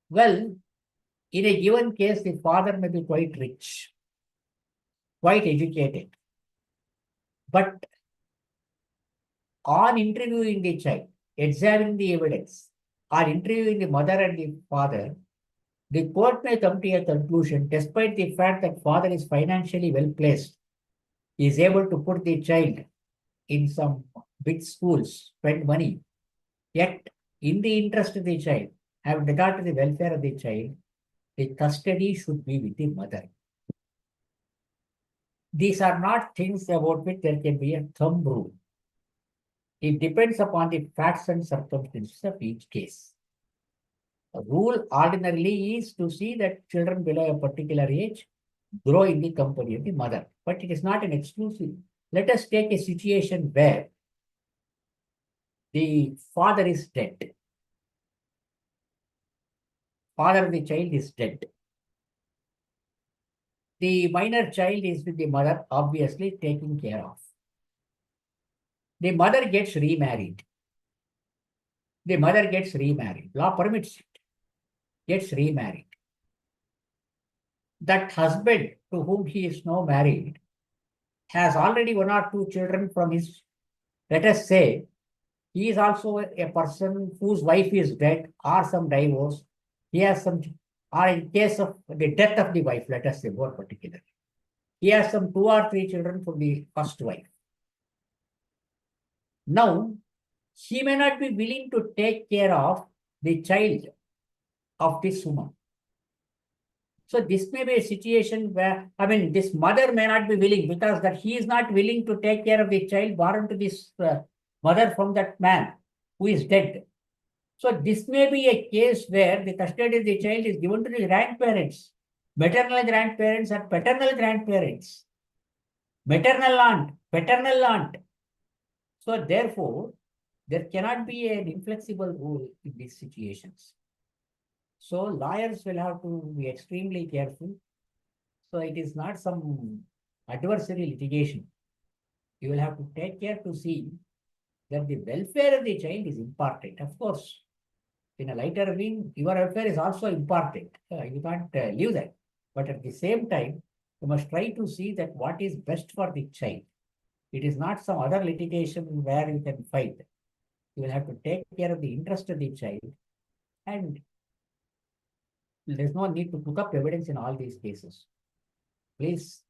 Well, in a given case, the father may be quite rich, quite educated, but on interviewing the child, examining the evidence, or interviewing the mother and the father, the court may come to a conclusion, despite the fact that father is financially well placed, is able to put the child in some big schools, spend money, yet in the interest of the child, having regard to the welfare of the child, the custody should be with the mother. These are not things about which there can be a thumb rule. It depends upon the facts and circumstances of each case. The rule ordinarily is to see that children below a particular age grow in the company of the mother, but it is not an exclusive. Let us take a situation where the father is dead. Father of the child is dead. The minor child is with the mother, obviously taken care of. The mother gets remarried. The mother gets remarried. Law permits it. Gets remarried. That husband to whom he is now married has already one or two children from his, let us say, he is also a person whose wife is dead or some divorce. He has some, or in case of the death of the wife, let us say more particular. He has some 2 or 3 children from the first wife. Now, he may not be willing to take care of the child of this woman. So this may be a situation where, I mean, this mother may not be willing because that he is not willing to take care of the child born to this mother from that man who is dead. So this may be a case where the custody of the child is given to the grandparents, maternal grandparents or paternal grandparents, maternal aunt, paternal aunt. So therefore, there cannot be an inflexible rule in these situations. So lawyers will have to be extremely careful. So it is not some adversary litigation. You will have to take care to see that the welfare of the child is important. Of course, in a lighter wing, your welfare is also important. You can't leave that. But at the same time, you must try to see that what is best for the child. It is not some other litigation where you can fight. You will have to take care of the interest of the child, and there's no need to put up evidence in all these cases. Please,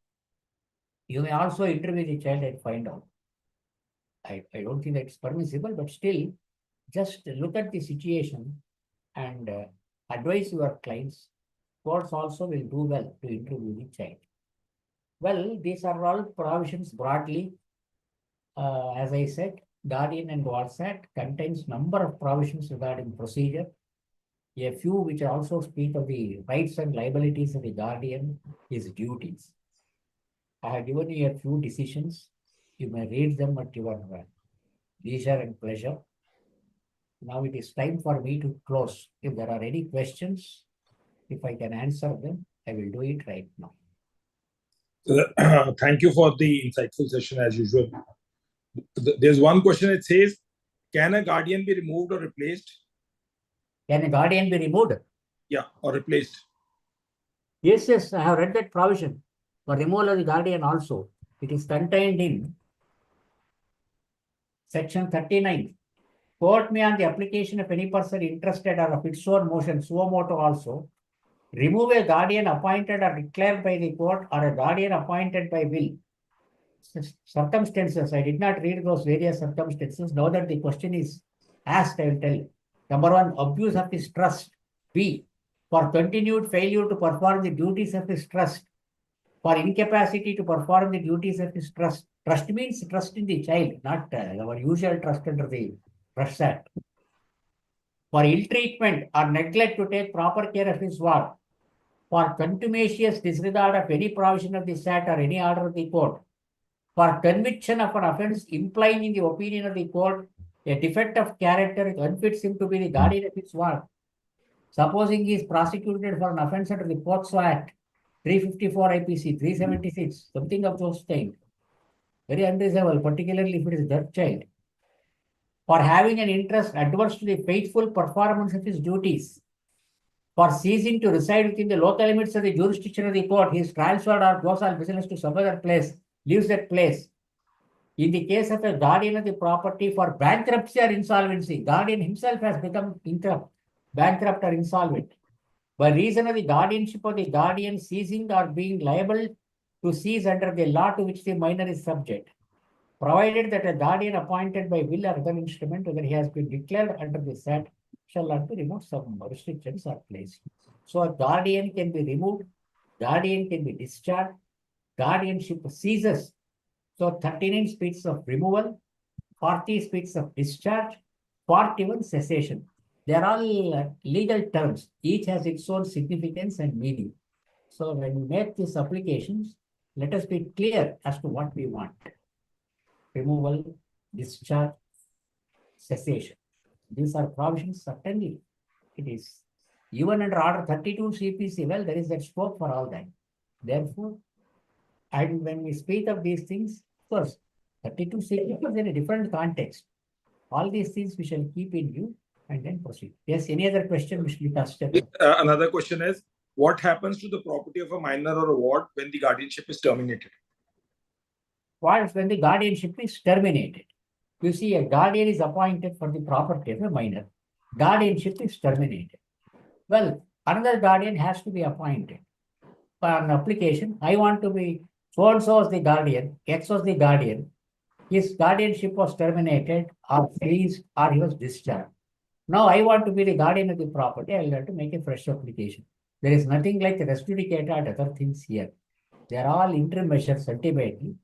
you may also interview the child and find out. I don't think that's permissible, but still, just look at the situation and advise your clients. Courts also will do well to interview the child. Well, these are all provisions broadly. As I said, Guardian and Wards Act contains number of provisions regarding procedure. A few which also speak of the rights and liabilities of the guardian, his duties. I have given you a few decisions. You may read them at your leisure and pleasure. Now it is time for me to close. If there are any questions, if I can answer them, I will do it right now. Thank you for the insightful session as usual. There's one question. It says, can a guardian be removed or replaced? Can a guardian be removed? Yeah, or replaced. Yes, I have read that provision for removal of the guardian also. It is contained in section 39. Court may, on the application of any person interested or of its own motion, suo motu also, remove a guardian appointed or declared by the court or a guardian appointed by will. Circumstances, I did not read those various circumstances. Now that the question is asked, I will tell you. Number 1, abuse of his trust. B, for continued failure to perform the duties of his trust. For incapacity to perform the duties of his trust. Trust means trust in the child, not our usual trust under the Trust Act. For ill treatment or neglect to take proper care of his ward. For contumacious disregard of any provision of the Act or any order of the court. For conviction of an offence implying in the opinion of the court a defect of character which unfits him to be the guardian of his ward. Supposing he is prosecuted for an offence under the POCSO Act, 354 IPC, 376, something of those kind. Very unreasonable, particularly if it is that child. For having an interest adverse to the faithful performance of his duties. For ceasing to reside within the local limits of the jurisdiction of the court, he is transferred or goes on business to some other place, leaves that place. In the case of a guardian of the property for bankruptcy or insolvency, guardian himself has become bankrupt or insolvent. By reason of the guardianship of the guardian ceasing or being liable to seize under the law to which the minor is subject, provided that a guardian appointed by will or other instrument, whether he has been declared under this act, shall not be removed, some restrictions are placed. So a guardian can be removed, guardian can be discharged, guardianship ceases. So 39 speaks of removal, 40 speaks of discharge, 41 cessation. They are all legal terms. Each has its own significance and meaning. So when we make these applications, let us be clear as to what we want. Removal, discharge, cessation. These are provisions, certainly. It is even under order 32 CPC, well, there is that scope for all that. Therefore, and when we speak of these things, of course, 32 CPC is in a different context. All these things we shall keep in view and then proceed. Yes, any other question, Mr. Vikas? Another question is, what happens to the property of a minor or a ward when the guardianship is terminated? when the guardianship is terminated. You see, a guardian is appointed for the property of a minor. Guardianship is terminated. Well, another guardian has to be appointed. For an application, I want to be so-and-so was the guardian, X was the guardian. His guardianship was terminated or freeze or he was discharged. Now I want to be the guardian of the property. I will have to make a fresh application. There is nothing like res judicata and other things here. They are all interim measures ultimately.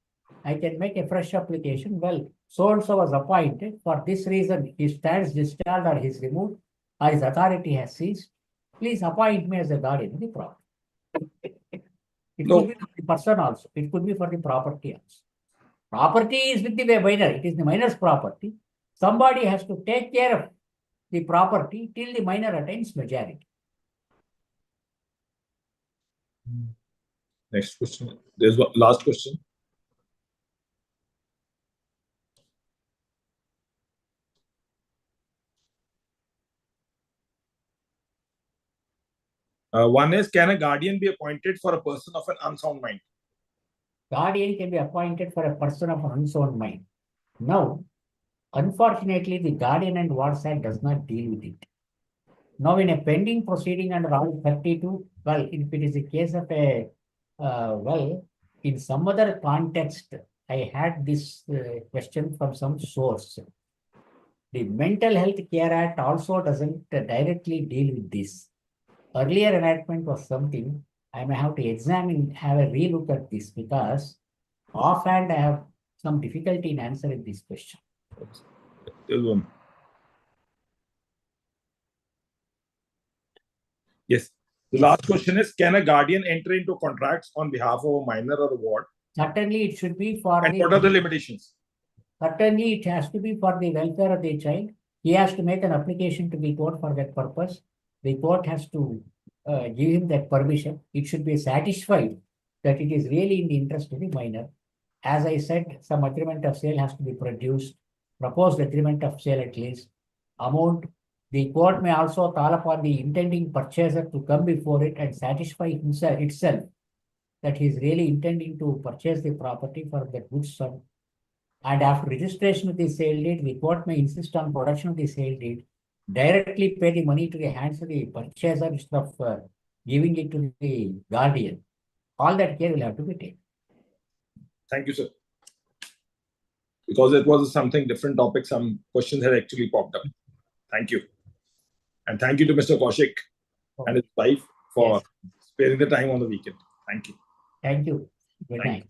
I can make a fresh application. Well, so-and-so was appointed. For this reason, he stands discharged or he is removed or his authority has ceased. Please appoint me as a guardian of the property. It No. could be for the person also. It could be for the property also. Property is with the minor. It is the minor's property. Somebody has to take care of the property till the minor attains majority. Next question. There's one last question. One is, can a guardian be appointed for a person of an unsound mind? Guardian can be appointed for a person of an unsound mind. Now, unfortunately, the Guardian and Wards Act does not deal with it. Now, in a pending proceeding under Article 32, well, if it is a case of a, in some other context, I had this question from some source. The Mental Health Care Act also doesn't directly deal with this. Earlier enactment was something I may have to examine, have a relook at this, because offhand I have some difficulty in answering this question. There's one. Yes. The last question is, can a guardian enter into contracts on behalf of a minor or a ward? Certainly, it should be for And what are the limitations? Certainly, it has to be for the welfare of the child. He has to make an application to the court for that purpose. The court has to give him that permission. It should be satisfied that it is really in the interest of the minor. As I said, some agreement of sale has to be produced, proposed agreement of sale at least, amount. The court may also call upon the intending purchaser to come before it and satisfy itself that he is really intending to purchase the property for the good sum. And after registration of the sale deed, the court may insist on production of the sale deed, directly pay the money to the hands of the purchaser instead of giving it to the guardian. All that care will have to be taken. Thank you, sir. Because it was something different topic, some questions had actually popped up. Thank you. And thank you to Mr. Kaushik and his wife for sparing the time on the weekend. Thank you. Thank you. Good Thank you. night.